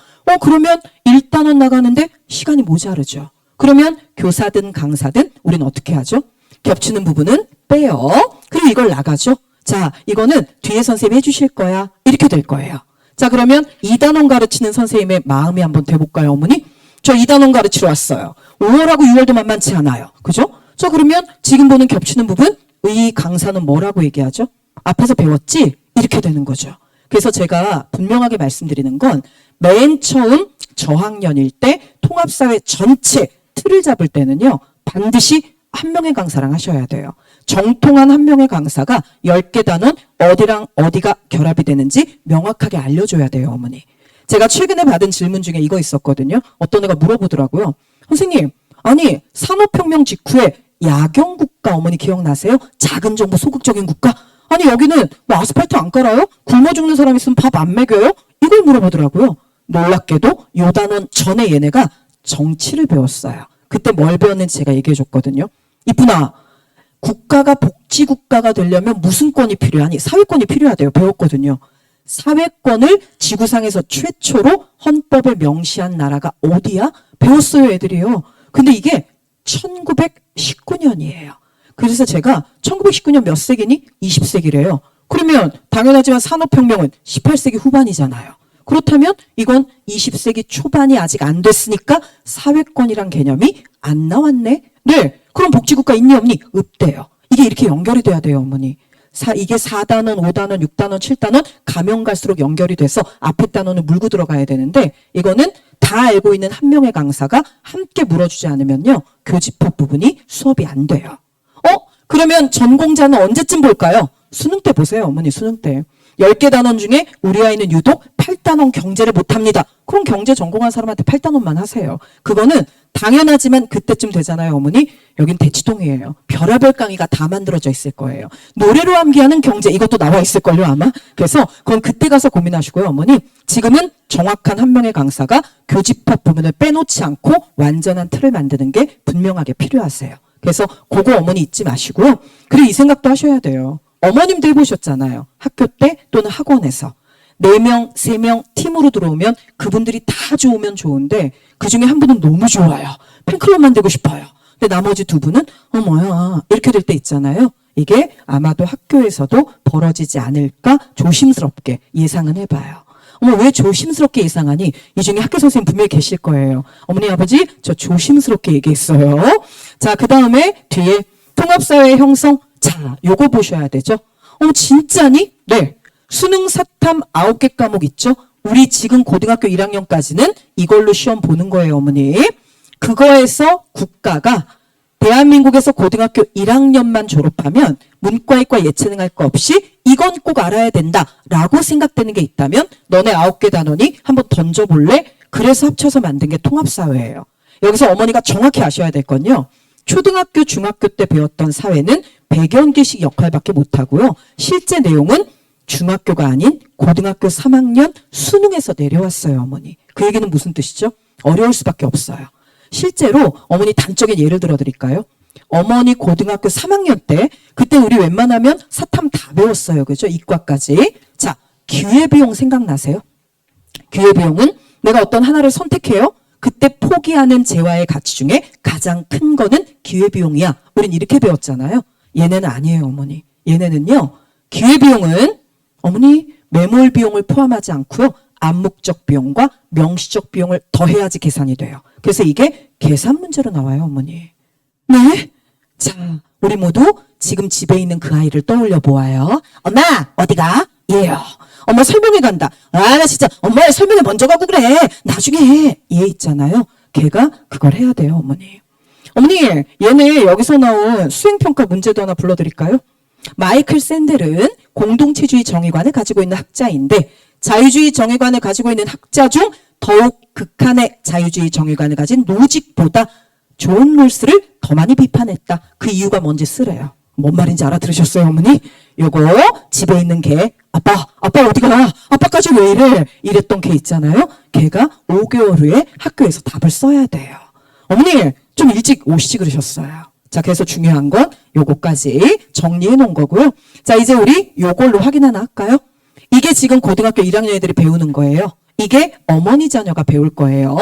S1: 그러면 1단원 나가는데 시간이 모자르죠. 그러면 교사든 강사든 우리는 어떻게 하죠? 겹치는 부분은 빼요. 그리고 이걸 나가죠. 자, 이거는 뒤에 선생님이 해주실 거야. 이렇게 될 거예요. 자, 그러면 2단원 가르치는 선생님의 마음이 한번 돼볼까요, 어머니? 저 2단원 가르치러 왔어요. 5월하고 6월도 만만치 않아요. 그죠? 자, 그러면 지금 보는 겹치는 부분, 이 강사는 뭐라고 얘기하죠? 앞에서 배웠지? 이렇게 되는 거죠. 그래서 제가 분명하게 말씀드리는 건 맨 처음 저학년일 때 통합사회 전체 틀을 잡을 때는요. 반드시 한 명의 강사랑 하셔야 돼요. 정통한 한 명의 강사가 10개 단원 어디랑 어디가 결합이 되는지 명확하게 알려줘야 돼요, 어머니. 제가 최근에 받은 질문 중에 이거 있었거든요. 어떤 애가 물어보더라고요. 선생님, 아니 산업혁명 직후에 야경국가 어머니 기억나세요? 작은 정부 소극적인 국가? 아니 여기는 뭐 아스팔트 안 깔아요? 굶어 죽는 사람 있으면 밥 안 먹여요? 이걸 물어보더라고요. 놀랍게도 요 단원 전에 얘네가 정치를 배웠어요. 그때 뭘 배웠는지 제가 얘기해 줬거든요. 이쁘나, 국가가 복지국가가 되려면 무슨 권이 필요하니? 사회권이 필요하대요. 배웠거든요. 사회권을 지구상에서 최초로 헌법에 명시한 나라가 어디야? 배웠어요, 애들이요. 근데 이게 1919년이에요. 그래서 제가 1919년 몇 세기니? 20세기래요. 그러면 당연하지만 산업혁명은 18세기 후반이잖아요. 그렇다면 이건 20세기 초반이 아직 안 됐으니까 사회권이란 개념이 안 나왔네? 네. 그럼 복지국가 있니 없니? 없대요. 이게 이렇게 연결이 돼야 돼요, 어머니. 이게 4단원, 5단원, 6단원, 7단원 가면 갈수록 연결이 돼서 앞에 단원을 물고 들어가야 되는데 이거는 다 알고 있는 한 명의 강사가 함께 물어주지 않으면요. 교집합 부분이 수업이 안 돼요. 그러면 전공자는 언제쯤 볼까요? 수능 때 보세요, 어머니. 수능 때. 10개 단원 중에 우리 아이는 유독 8단원 경제를 못합니다. 그럼 경제 전공한 사람한테 8단원만 하세요. 그거는 당연하지만 그때쯤 되잖아요, 어머니. 여긴 대치동이에요. 별의별 강의가 다 만들어져 있을 거예요. 노래로 암기하는 경제 이것도 나와 있을걸요, 아마. 그래서 그건 그때 가서 고민하시고요, 어머니. 지금은 정확한 한 명의 강사가 교집합 부분을 빼놓지 않고 완전한 틀을 만드는 게 분명하게 필요하세요. 그래서 그거 어머니 잊지 마시고요. 그리고 이 생각도 하셔야 돼요. 어머님도 해보셨잖아요. 학교 때 또는 학원에서. 4명, 3명 팀으로 들어오면 그분들이 다 좋으면 좋은데 그중에 한 분은 너무 좋아요. 팬클럽 만들고 싶어요. 근데 나머지 2분은 뭐야 이렇게 될 때 있잖아요. 이게 아마도 학교에서도 벌어지지 않을까 조심스럽게 예상은 해봐요. 어머 왜 조심스럽게 예상하니? 이 중에 학교 선생님 분명히 계실 거예요. 어머니 아버지 저 조심스럽게 얘기했어요. 자, 그 다음에 뒤에 통합사회 형성. 자, 요거 보셔야 되죠. 진짜니? 네. 수능 사탐 9개 과목 있죠? 우리 지금 고등학교 1학년까지는 이걸로 시험 보는 거예요, 어머니. 그거에서 국가가 대한민국에서 고등학교 1학년만 졸업하면 문과이과 예체능 할 거 없이 이건 꼭 알아야 된다라고 생각되는 게 있다면 너네 9개 단원이 한번 던져볼래? 그래서 합쳐서 만든 게 통합사회예요. 여기서 어머니가 정확히 아셔야 될 건요. 초등학교, 중학교 때 배웠던 사회는 배경기식 역할밖에 못하고요. 실제 내용은 중학교가 아닌 고등학교 3학년 수능에서 내려왔어요, 어머니. 그 얘기는 무슨 뜻이죠? 어려울 수밖에 없어요. 실제로 어머니 단적인 예를 들어 드릴까요? 어머니 고등학교 3학년 때 그때 우리 웬만하면 사탐 다 배웠어요. 그죠? 이과까지. 자, 기회비용 생각나세요? 기회비용은 내가 어떤 하나를 선택해요. 그때 포기하는 재화의 가치 중에 가장 큰 거는 기회비용이야. 우린 이렇게 배웠잖아요. 얘네는 아니에요, 어머니. 얘네는요. 기회비용은 어머니 매몰 비용을 포함하지 않고요. 암묵적 비용과 명시적 비용을 더해야지 계산이 돼요. 그래서 이게 계산 문제로 나와요, 어머니. 네? 자, 우리 모두 지금 집에 있는 그 아이를 떠올려 보아요. 엄마, 어디가? 얘요. 엄마 설명회 간다. 나 진짜 엄마의 설명회 먼저 가고 그래. 나중에 해. 얘 있잖아요. 걔가 그걸 해야 돼요, 어머니. 어머니, 얘네 여기서 나온 수행평가 문제도 하나 불러드릴까요? 마이클 샌델은 공동체주의 정의관을 가지고 있는 학자인데 자유주의 정의관을 가지고 있는 학자 중 더욱 극한의 자유주의 정의관을 가진 노직보다 존 롤스를 더 많이 비판했다. 그 이유가 뭔지 쓰래요. 뭔 말인지 알아들으셨어요, 어머니? 요거 집에 있는 개 아빠 어디가? 아빠까지 왜 이래? 이랬던 개 있잖아요. 걔가 5개월 후에 학교에서 답을 써야 돼요. 어머니 좀 일찍 오시지 그러셨어요. 자, 그래서 중요한 건 요거까지 정리해 놓은 거고요. 자, 이제 우리 요걸로 확인 하나 할까요? 이게 지금 고등학교 1학년 애들이 배우는 거예요. 이게 어머니 자녀가 배울 거예요.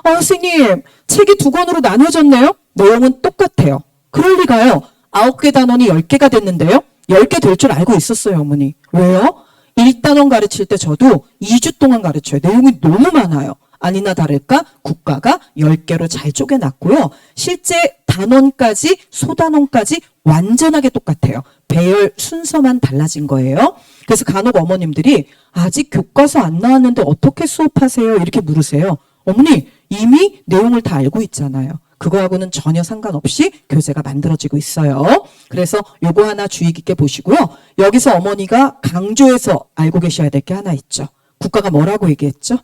S1: 선생님, 책이 2권으로 나눠졌네요? 내용은 똑같아요. 그럴 리가요. 9개 단원이 10개가 됐는데요. 10개 될 줄 알고 있었어요, 어머니. 왜요? 1단원 가르칠 때 저도 2주 동안 가르쳐요. 내용이 너무 많아요. 아니나 다를까 국가가 10개로 잘 쪼개놨고요. 실제 단원까지 소단원까지 완전하게 똑같아요. 배열 순서만 달라진 거예요. 그래서 간혹 어머님들이 아직 교과서 안 나왔는데 어떻게 수업하세요? 이렇게 물으세요. 어머니 이미 내용을 다 알고 있잖아요. 그거하고는 전혀 상관없이 교재가 만들어지고 있어요. 그래서 요거 하나 주의 깊게 보시고요. 여기서 어머니가 강조해서 알고 계셔야 될 게 하나 있죠. 국가가 뭐라고 얘기했죠?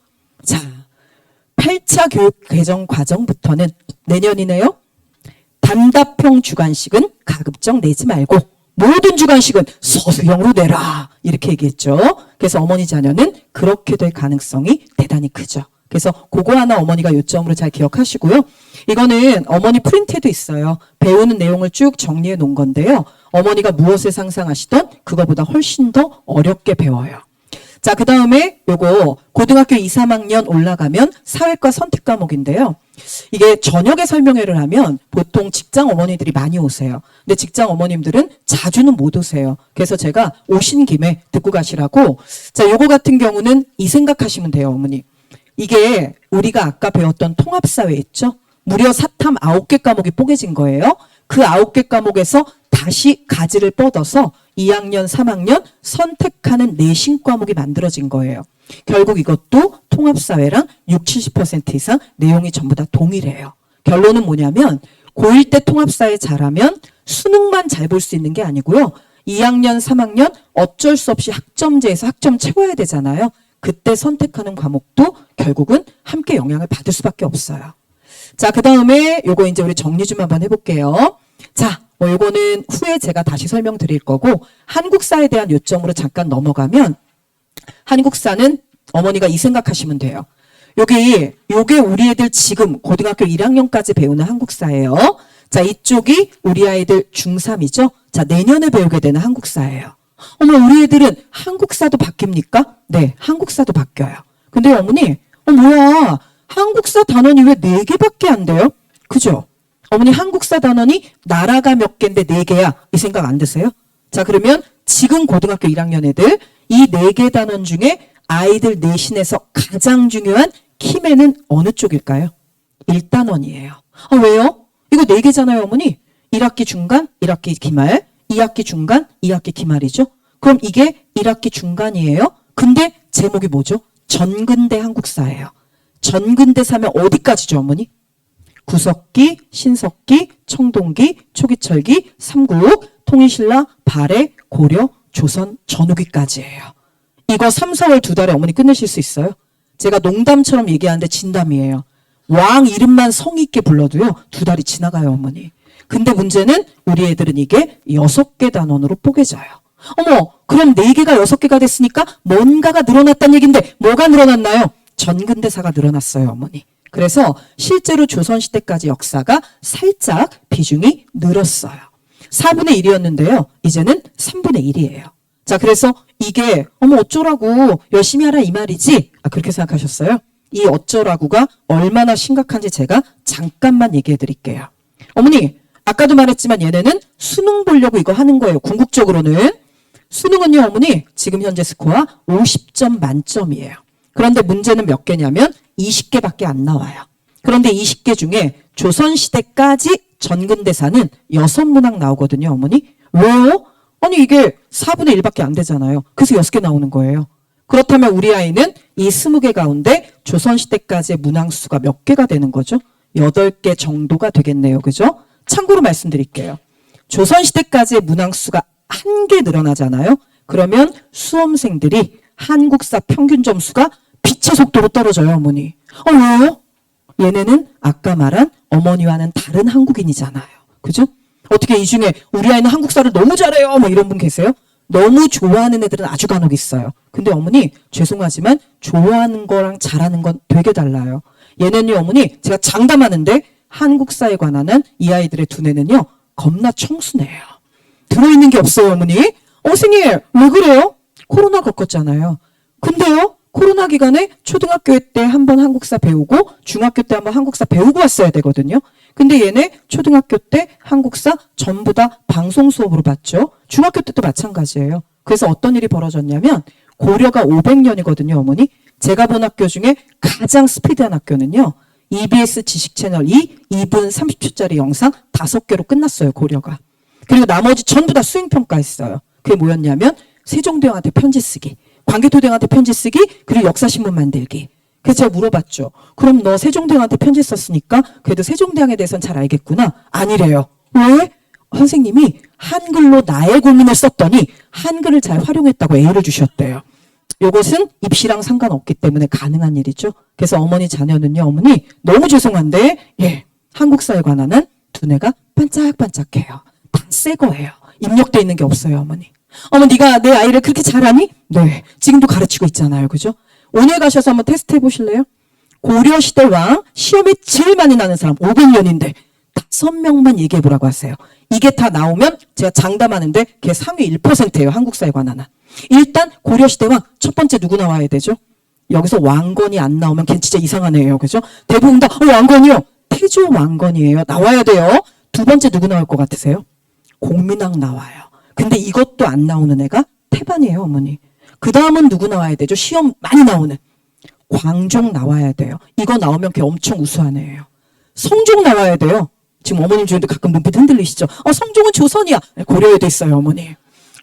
S1: 자, 8차 교육 개정 과정부터는 내년이네요. 단답형 주관식은 가급적 내지 말고 모든 주관식은 서술형으로 내라. 이렇게 얘기했죠. 그래서 어머니 자녀는 그렇게 될 가능성이 대단히 크죠. 그래서 그거 하나 어머니가 요점으로 잘 기억하시고요. 이거는 어머니 프린트에도 있어요. 배우는 내용을 쭉 정리해 놓은 건데요. 어머니가 무엇을 상상하시던 그거보다 훨씬 더 어렵게 배워요. 자, 그 다음에 요거 고등학교 2, 3학년 올라가면 사회과 선택 과목인데요. 이게 저녁에 설명회를 하면 보통 직장 어머니들이 많이 오세요. 근데 직장 어머님들은 자주는 못 오세요. 그래서 제가 오신 김에 듣고 가시라고. 자, 요거 같은 경우는 이 생각하시면 돼요, 어머니. 이게 우리가 아까 배웠던 통합사회 있죠? 무려 사탐 9개 과목이 뽀개진 거예요. 그 9개 과목에서 다시 가지를 뻗어서 2학년, 3학년 선택하는 내신 과목이 만들어진 거예요. 결국 이것도 통합사회랑 60, 70% 이상 내용이 전부 다 동일해요. 결론은 뭐냐면 고1 때 통합사회 잘하면 수능만 잘 볼 수 있는 게 아니고요. 2학년, 3학년 어쩔 수 없이 학점제에서 학점 채워야 되잖아요. 그때 선택하는 과목도 결국은 함께 영향을 받을 수밖에 없어요. 자, 그 다음에 요거 이제 우리 정리 좀 한번 해볼게요. 자, 요거는 후에 제가 다시 설명드릴 거고 한국사에 대한 요점으로 잠깐 넘어가면 한국사는 어머니가 이 생각하시면 돼요. 요게 우리 애들 지금 고등학교 1학년까지 배우는 한국사예요. 자, 이쪽이 우리 아이들 중3이죠. 자, 내년에 배우게 되는 한국사예요. 어머, 우리 애들은 한국사도 바뀝니까? 네, 한국사도 바뀌어요. 근데 어머니, 뭐야, 한국사 단원이 왜 4개밖에 안 돼요? 그죠? 어머니, 한국사 단원이 나라가 몇 개인데 4개야. 이 생각 안 드세요? 자, 그러면 지금 고등학교 1학년 애들 이 4개 단원 중에 아이들 내신에서 가장 중요한 키맨은 어느 쪽일까요? 1단원이에요. 왜요? 이거 4개잖아요, 어머니. 1학기 중간, 1학기 기말, 2학기 중간, 2학기 기말이죠. 그럼 이게 1학기 중간이에요. 근데 제목이 뭐죠? 전근대 한국사예요. 전근대사면 어디까지죠, 어머니? 구석기, 신석기, 청동기, 초기철기, 삼국, 통일신라, 발해, 고려, 조선, 전후기까지예요. 이거 3, 4월 2달에 어머니 끝내실 수 있어요? 제가 농담처럼 얘기하는데 진담이에요. 왕 이름만 성의 있게 불러도요 2달이 지나가요, 어머니. 근데 문제는 우리 애들은 이게 6개 단원으로 뽀개져요. 어머, 그럼 4개가 6개가 됐으니까 뭔가가 늘어났다는 얘기인데 뭐가 늘어났나요? 전근대사가 늘어났어요, 어머니. 그래서 실제로 조선시대까지 역사가 살짝 비중이 늘었어요. 4분의 1이었는데요. 이제는 3분의 1이에요. 자, 그래서 이게 어쩌라고 열심히 하라 이 말이지? 그렇게 생각하셨어요? 이 어쩌라고가 얼마나 심각한지 제가 잠깐만 얘기해 드릴게요. 어머니, 아까도 말했지만 얘네는 수능 보려고 이거 하는 거예요. 궁극적으로는. 수능은요, 어머니, 지금 현재 스코어 50점 만점이에요. 그런데 문제는 몇 개냐면 20개밖에 안 나와요. 그런데 20개 중에 조선시대까지 전근대사는 6문항 나오거든요, 어머니. 왜요? 아니, 이게 4분의 1밖에 안 되잖아요. 그래서 6개 나오는 거예요. 그렇다면 우리 아이는 이 20개 가운데 조선시대까지의 문항 수가 몇 개가 되는 거죠? 8개 정도가 되겠네요. 그죠? 참고로 말씀드릴게요. 조선시대까지의 문항 수가 1개 늘어나잖아요. 그러면 수험생들이 한국사 평균 점수가 빛의 속도로 떨어져요, 어머니. 왜요? 얘네는 아까 말한 어머니와는 다른 한국인이잖아요. 그죠? 어떻게 이 중에 우리 아이는 한국사를 너무 잘해요, 이런 분 계세요? 너무 좋아하는 애들은 아주 간혹 있어요. 근데 어머니, 죄송하지만 좋아하는 거랑 잘하는 건 되게 달라요. 얘는요, 어머니, 제가 장담하는데 한국사에 관한 한 이 아이들의 두뇌는요, 겁나 청순해요. 들어있는 게 없어요, 어머니. 선생님, 왜 그래요? 코로나 겪었잖아요. 근데요, 코로나 기간에 초등학교 때 한번 한국사 배우고 중학교 때 한번 한국사 배우고 왔어야 되거든요. 근데 얘네 초등학교 때 한국사 전부 다 방송 수업으로 봤죠. 중학교 때도 마찬가지예요. 그래서 어떤 일이 벌어졌냐면 고려가 500년이거든요, 어머니. 제가 본 학교 중에 가장 스피드한 학교는요. EBS 지식 채널 2분 30초짜리 영상 5개로 끝났어요, 고려가. 그리고 나머지 전부 다 수행평가했어요. 그게 뭐였냐면 세종대왕한테 편지 쓰기, 광개토대왕한테 편지 쓰기, 그리고 역사신문 만들기. 그래서 제가 물어봤죠. 그럼 너 세종대왕한테 편지 썼으니까 그래도 세종대왕에 대해서는 잘 알겠구나. 아니래요. 왜? 선생님이 한글로 나의 고민을 썼더니 한글을 잘 활용했다고 A를 주셨대요. 요것은 입시랑 상관없기 때문에 가능한 일이죠. 그래서 어머니 자녀는요, 어머니 너무 죄송한데 예, 한국사에 관한 한 두뇌가 반짝반짝해요. 다 새 거예요. 입력돼 있는 게 없어요, 어머니. 어머, 네가 내 아이를 그렇게 잘하니? 네, 지금도 가르치고 있잖아요, 그죠? 오늘 가셔서 한번 테스트 해보실래요? 고려시대 왕 시험에 제일 많이 나는 사람 500년인데 5명만 얘기해보라고 하세요. 이게 다 나오면 제가 장담하는데 걔 상위 1%예요. 한국사에 관한 한. 일단 고려시대 왕 첫 번째 누구 나와야 되죠? 여기서 왕건이 안 나오면 걔 진짜 이상한 애예요. 그죠? 대부분 다 왕건이요. 태조 왕건이에요. 나와야 돼요. 두 번째 누구 나올 것 같으세요? 공민왕 나와요. 근데 이것도 안 나오는 애가 태반이에요, 어머니. 그 다음은 누구 나와야 되죠? 시험 많이 나오는 광종 나와야 돼요. 이거 나오면 걔 엄청 우수한 애예요. 성종 나와야 돼요. 지금 어머님 중에도 가끔 눈빛 흔들리시죠? 성종은 조선이야. 고려에도 있어요, 어머니.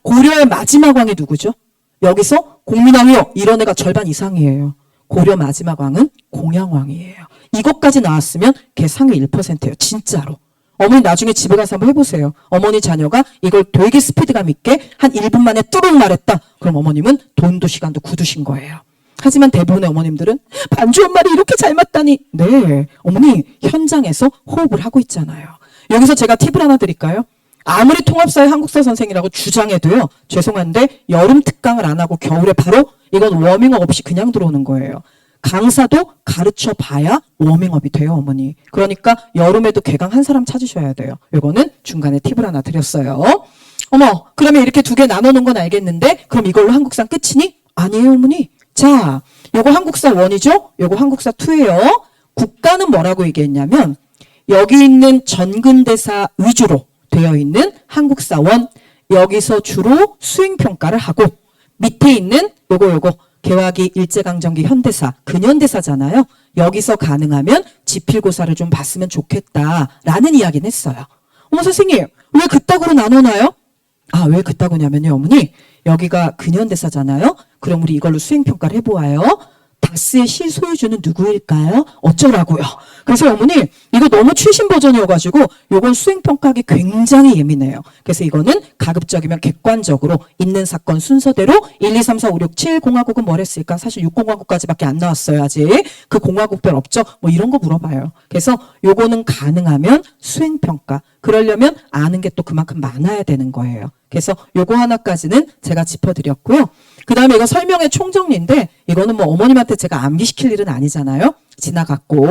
S1: 고려의 마지막 왕이 누구죠? 여기서 공민왕이요. 이런 애가 절반 이상이에요. 고려 마지막 왕은 공양왕이에요. 이것까지 나왔으면 걔 상위 1%예요. 진짜로. 어머니 나중에 집에 가서 한번 해보세요. 어머니 자녀가 이걸 되게 스피드감 있게 한 1분 만에 뚜룩 말했다. 그럼 어머님은 돈도 시간도 굳으신 거예요. 하지만 대부분의 어머님들은 반주 엄마를 이렇게 잘 맞다니. 네, 어머니 현장에서 호흡을 하고 있잖아요. 여기서 제가 팁을 하나 드릴까요? 아무리 통합사회 한국사 선생이라고 주장해도요. 죄송한데 여름 특강을 안 하고 겨울에 바로 이건 워밍업 없이 그냥 들어오는 거예요. 강사도 가르쳐 봐야 워밍업이 돼요, 어머니. 그러니까 여름에도 개강 한 사람 찾으셔야 돼요. 요거는 중간에 팁을 하나 드렸어요. 어머, 그러면 이렇게 두 개 나눠놓은 건 알겠는데 그럼 이걸로 한국사 끝이니? 아니에요, 어머니. 자, 요거 한국사 1이죠? 요거 한국사 2예요. 국가는 뭐라고 얘기했냐면 여기 있는 전근대사 위주로 되어 있는 한국사 1, 여기서 주로 수행평가를 하고 밑에 있는 요거 개화기, 일제강점기, 현대사, 근현대사잖아요. 여기서 가능하면 지필고사를 좀 봤으면 좋겠다라는 이야기는 했어요. 어머 선생님, 왜 그따구로 나눠놔요? 아, 왜 그따구냐면요, 어머니. 여기가 근현대사잖아요. 그럼 우리 이걸로 수행평가를 해보아요. 다스의 실소유주는 누구일까요? 어쩌라고요. 그래서 어머니 이거 너무 최신 버전이어가지고 요건 수행평가하기 굉장히 예민해요. 그래서 이거는 가급적이면 객관적으로 있는 사건 순서대로 1, 2, 3, 4, 5, 6, 7 공화국은 뭘 했을까? 사실 6공화국까지밖에 안 나왔어요. 아직. 그 공화국별 없죠? 뭐 이런 거 물어봐요. 그래서 요거는 가능하면 수행평가. 그러려면 아는 게 또 그만큼 많아야 되는 거예요. 그래서 요거 하나까지는 제가 짚어드렸고요. 그 다음에 이거 설명의 총정리인데 이거는 뭐 어머님한테 제가 암기시킬 일은 아니잖아요. 지나갔고.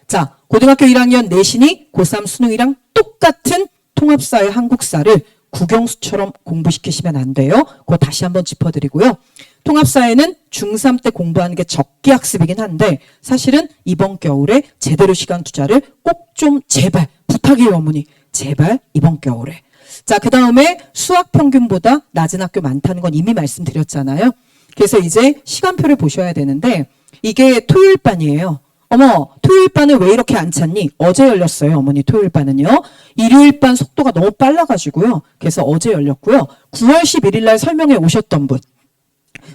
S1: 자, 고등학교 1학년 내신이 고3 수능이랑 똑같은 통합사회 한국사를 국영수처럼 공부시키시면 안 돼요. 그거 다시 한번 짚어드리고요. 통합사회는 중3 때 공부하는 게 적기 학습이긴 한데 사실은 이번 겨울에 제대로 시간 투자를 꼭 좀 제발 부탁해요, 어머니. 제발 이번 겨울에. 자, 그 다음에 수학 평균보다 낮은 학교 많다는 건 이미 말씀드렸잖아요. 그래서 이제 시간표를 보셔야 되는데 이게 토요일반이에요. 어머, 토요일반은 왜 이렇게 안 찼니? 어제 열렸어요, 어머니 토요일반은요. 일요일반 속도가 너무 빨라가지고요. 그래서 어제 열렸고요. 9월 11일 날 설명회 오셨던 분.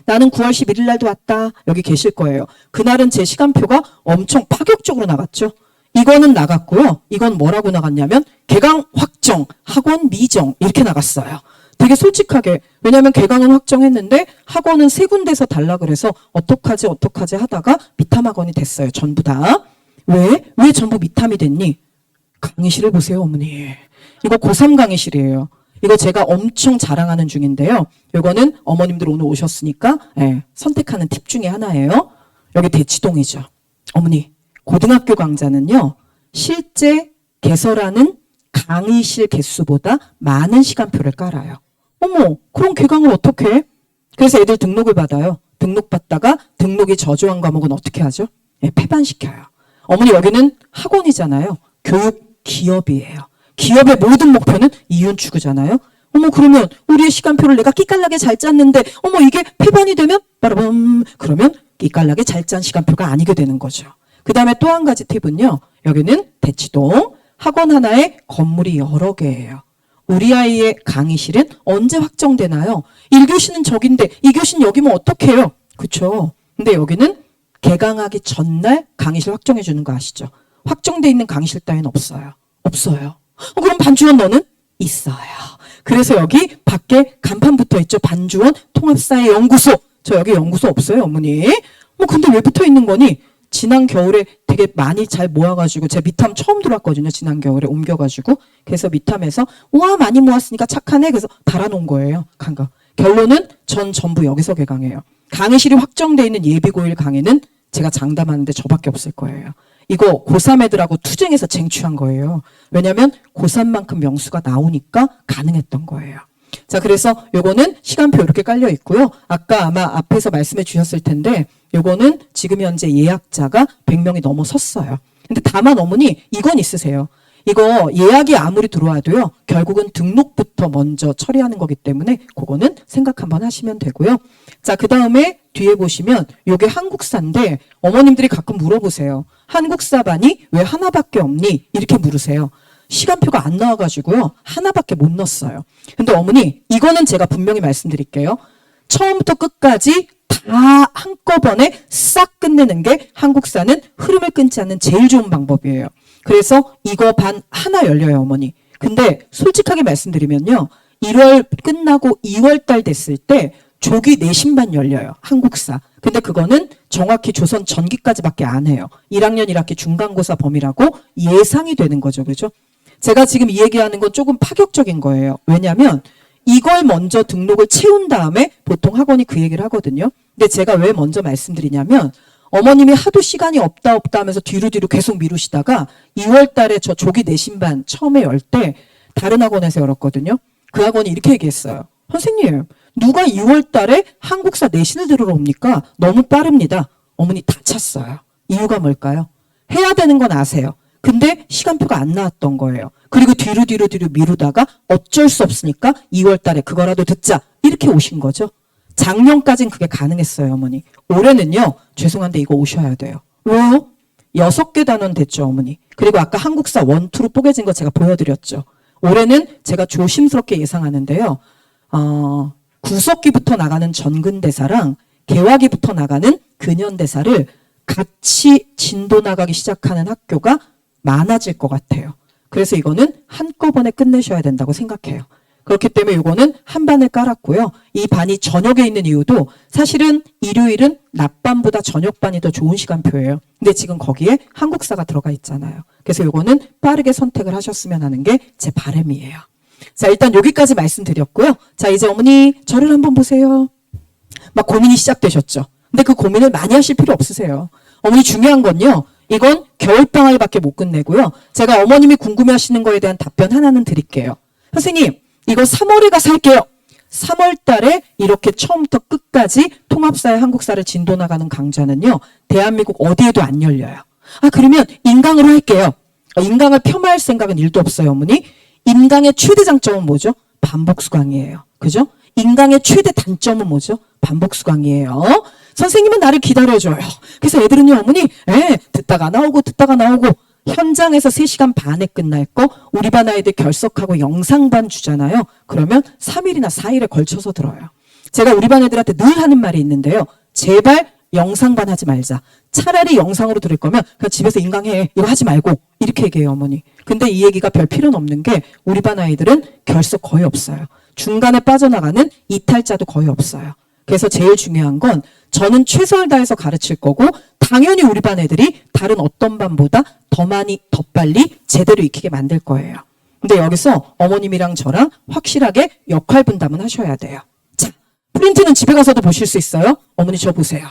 S1: 나는 9월 11일 날도 왔다. 여기 계실 거예요. 그날은 제 시간표가 엄청 파격적으로 나갔죠. 이거는 나갔고요. 이건 뭐라고 나갔냐면 개강 확정, 학원 미정 이렇게 나갔어요. 되게 솔직하게. 왜냐하면 개강은 확정했는데 학원은 3군데서 달라 그래서 어떡하지 하다가 미탐 학원이 됐어요. 전부 다. 왜 전부 미탐이 됐니? 강의실을 보세요, 어머니. 이거 고3 강의실이에요. 이거 제가 엄청 자랑하는 중인데요. 이거는 어머님들 오늘 오셨으니까 선택하는 팁 중에 하나예요. 여기 대치동이죠. 어머니. 고등학교 강좌는요. 실제 개설하는 강의실 개수보다 많은 시간표를 깔아요. 어머, 그럼 개강을 어떻게 해? 그래서 애들 등록을 받아요. 등록받다가 등록이 저조한 과목은 어떻게 하죠? 폐반시켜요. 어머니 여기는 학원이잖아요. 교육 기업이에요. 기업의 모든 목표는 이윤 추구잖아요. 어머 그러면 우리의 시간표를 내가 끼깔나게 잘 짰는데 어머 이게 폐반이 되면 빠라밤 그러면 끼깔나게 잘 짠 시간표가 아니게 되는 거죠. 그 다음에 또 한 가지 팁은요. 여기는 대치동 학원 하나에 건물이 여러 개예요. 우리 아이의 강의실은 언제 확정되나요? 1교시는 저긴데 2교시는 여기면 어떡해요? 그쵸? 근데 여기는 개강하기 전날 강의실 확정해 주는 거 아시죠? 확정돼 있는 강의실 따위는 없어요. 없어요. 그럼 반주원 너는? 있어요. 그래서 여기 밖에 간판 붙어 있죠. 반주원 통합사회 연구소. 저 여기 연구소 없어요, 어머니. 뭐 근데 왜 붙어 있는 거니? 지난 겨울에 되게 많이 잘 모아가지고 제 미탐 처음 들어왔거든요. 지난 겨울에 옮겨가지고 그래서 미탐에서 와 많이 모았으니까 착하네. 그래서 달아놓은 거예요. 강가. 결론은 전 전부 여기서 개강해요. 강의실이 확정돼 있는 예비고1 강의는 제가 장담하는데 저밖에 없을 거예요. 이거 고3 애들하고 투쟁해서 쟁취한 거예요. 왜냐하면 고3만큼 명수가 나오니까 가능했던 거예요. 자, 그래서 요거는 시간표 이렇게 깔려 있고요. 아까 아마 앞에서 말씀해 주셨을 텐데 요거는 지금 현재 예약자가 100명이 넘어섰어요. 근데 다만 어머니 이건 있으세요. 이거 예약이 아무리 들어와도요. 결국은 등록부터 먼저 처리하는 거기 때문에 그거는 생각 한번 하시면 되고요. 자, 그다음에 뒤에 보시면 요게 한국사인데 어머님들이 가끔 물어보세요. 한국사반이 왜 하나밖에 없니? 이렇게 물으세요. 시간표가 안 나와가지고요. 하나밖에 못 넣었어요. 근데 어머니 이거는 제가 분명히 말씀드릴게요. 처음부터 끝까지 다 한꺼번에 싹 끝내는 게 한국사는 흐름을 끊지 않는 제일 좋은 방법이에요. 그래서 이거 반 하나 열려요, 어머니. 근데 솔직하게 말씀드리면요. 1월 끝나고 2월 달 됐을 때 조기 내신반 열려요. 한국사. 근데 그거는 정확히 조선 전기까지밖에 안 해요. 1학년 1학기 중간고사 범위라고 예상이 되는 거죠. 그렇죠? 제가 지금 이 얘기하는 건 조금 파격적인 거예요. 왜냐하면 이걸 먼저 등록을 채운 다음에 보통 학원이 그 얘기를 하거든요. 근데 제가 왜 먼저 말씀드리냐면 어머님이 하도 시간이 없다 하면서 뒤로 계속 미루시다가 2월 달에 저 조기 내신반 처음에 열 때 다른 학원에서 열었거든요. 그 학원이 이렇게 얘기했어요. 선생님, 누가 2월 달에 한국사 내신을 들으러 옵니까? 너무 빠릅니다. 어머니 다 찼어요. 이유가 뭘까요? 해야 되는 건 아세요. 근데 시간표가 안 나왔던 거예요. 그리고 뒤로 미루다가 어쩔 수 없으니까 2월 달에 그거라도 듣자. 이렇게 오신 거죠. 작년까진 그게 가능했어요, 어머니. 올해는요, 죄송한데 이거 오셔야 돼요. 왜요? 6개 단원 됐죠, 어머니. 그리고 아까 한국사 1, 2로 뽀개진 거 제가 보여드렸죠. 올해는 제가 조심스럽게 예상하는데요. 구석기부터 나가는 전근대사랑 개화기부터 나가는 근현대사를 같이 진도 나가기 시작하는 학교가 많아질 것 같아요. 그래서 이거는 한꺼번에 끝내셔야 된다고 생각해요. 그렇기 때문에 이거는 한 반을 깔았고요. 이 반이 저녁에 있는 이유도 사실은 일요일은 낮반보다 저녁반이 더 좋은 시간표예요. 근데 지금 거기에 한국사가 들어가 있잖아요. 그래서 이거는 빠르게 선택을 하셨으면 하는 게 제 바람이에요. 자, 일단 여기까지 말씀드렸고요. 자, 이제 어머니 저를 한번 보세요. 막 고민이 시작되셨죠. 근데 그 고민을 많이 하실 필요 없으세요. 어머니 중요한 건요. 이건 겨울방학밖에 못 끝내고요. 제가 어머님이 궁금해하시는 거에 대한 답변 하나는 드릴게요. 선생님, 이거 3월에 가서 할게요. 3월 달에 이렇게 처음부터 끝까지 통합사회 한국사를 진도 나가는 강좌는요. 대한민국 어디에도 안 열려요. 그러면 인강으로 할게요. 인강을 폄하할 생각은 1도 없어요, 어머니. 인강의 최대 장점은 뭐죠? 반복수강이에요. 그죠? 인강의 최대 단점은 뭐죠? 반복수강이에요. 선생님은 나를 기다려줘요. 그래서 애들은요, 어머니, 듣다가 나오고 현장에서 3시간 반에 끝날 거 우리 반 아이들 결석하고 영상반 주잖아요. 그러면 3일이나 4일에 걸쳐서 들어요. 제가 우리 반 애들한테 늘 하는 말이 있는데요. 제발 영상반 하지 말자. 차라리 영상으로 들을 거면 그냥 집에서 인강해. 이거 하지 말고. 이렇게 얘기해요, 어머니. 근데 이 얘기가 별 필요는 없는 게 우리 반 아이들은 결석 거의 없어요. 중간에 빠져나가는 이탈자도 거의 없어요. 그래서 제일 중요한 건 저는 최선을 다해서 가르칠 거고 당연히 우리 반 애들이 다른 어떤 반보다 더 많이 더 빨리 제대로 익히게 만들 거예요. 근데 여기서 어머님이랑 저랑 확실하게 역할 분담은 하셔야 돼요. 자, 프린트는 집에 가서도 보실 수 있어요. 어머니 저 보세요.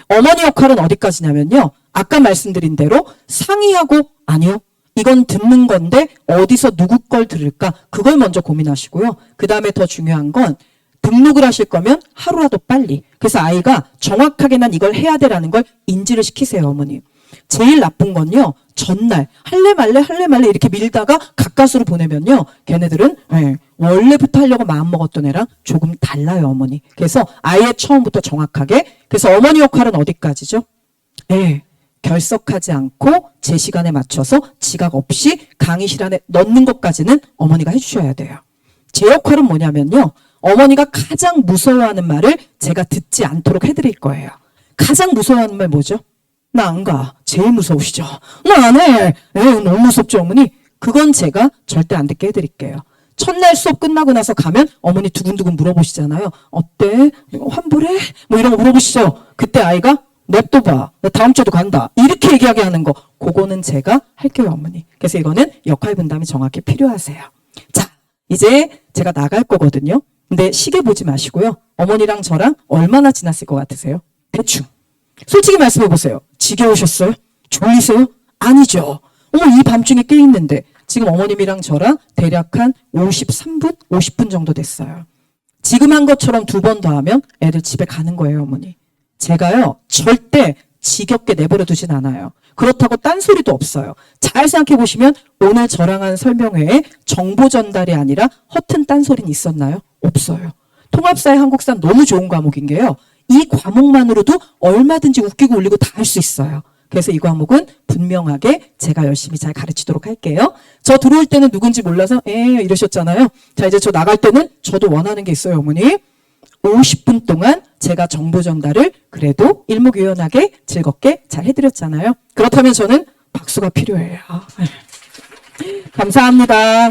S1: 어머니 역할은 어디까지냐면요. 아까 말씀드린 대로 상의하고 아니요. 이건 듣는 건데 어디서 누구 걸 들을까? 그걸 먼저 고민하시고요. 그 다음에 더 중요한 건 등록을 하실 거면 하루라도 빨리. 그래서 아이가 정확하게 난 이걸 해야 돼라는 걸 인지를 시키세요, 어머니. 제일 나쁜 건요. 전날 할래 말래 이렇게 밀다가 가까스로 보내면요. 걔네들은 원래부터 하려고 마음먹었던 애랑 조금 달라요, 어머니. 그래서 아예 처음부터 정확하게. 그래서 어머니 역할은 어디까지죠? 결석하지 않고 제 시간에 맞춰서 지각 없이 강의실 안에 넣는 것까지는 어머니가 해주셔야 돼요. 제 역할은 뭐냐면요. 어머니가 가장 무서워하는 말을 제가 듣지 않도록 해드릴 거예요. 가장 무서워하는 말 뭐죠? 나 안 가. 제일 무서우시죠? 나 안 해. 너무 무섭죠, 어머니? 그건 제가 절대 안 듣게 해드릴게요. 첫날 수업 끝나고 나서 가면 어머니 두근두근 물어보시잖아요. 어때? 환불해? 뭐 이런 거 물어보시죠. 그때 아이가 냅둬봐. 나 다음 주에도 간다. 이렇게 얘기하게 하는 거. 그거는 제가 할게요, 어머니. 그래서 이거는 역할 분담이 정확히 필요하세요. 자, 이제 제가 나갈 거거든요. 근데 시계 보지 마시고요. 어머니랑 저랑 얼마나 지났을 것 같으세요? 대충. 솔직히 말씀해 보세요. 지겨우셨어요? 졸리세요? 아니죠. 이 밤중에 깨 있는데 지금 어머님이랑 저랑 대략 한 53분? 50분 정도 됐어요. 지금 한 것처럼 2번 더 하면 애들 집에 가는 거예요, 어머니. 제가요, 절대 지겹게 내버려 두진 않아요. 그렇다고 딴소리도 없어요. 잘 생각해 보시면 오늘 저랑 한 설명회에 정보 전달이 아니라 허튼 딴소리는 있었나요? 없어요. 통합사회 한국사 너무 좋은 과목인 게요. 이 과목만으로도 얼마든지 웃기고 울리고 다 할 수 있어요. 그래서 이 과목은 분명하게 제가 열심히 잘 가르치도록 할게요. 저 들어올 때는 누군지 몰라서 이러셨잖아요. 자, 이제 저 나갈 때는 저도 원하는 게 있어요, 어머니. 50분 동안 제가 정보 전달을 그래도 일목요연하게 즐겁게 잘 해드렸잖아요. 그렇다면 저는 박수가 필요해요. 감사합니다.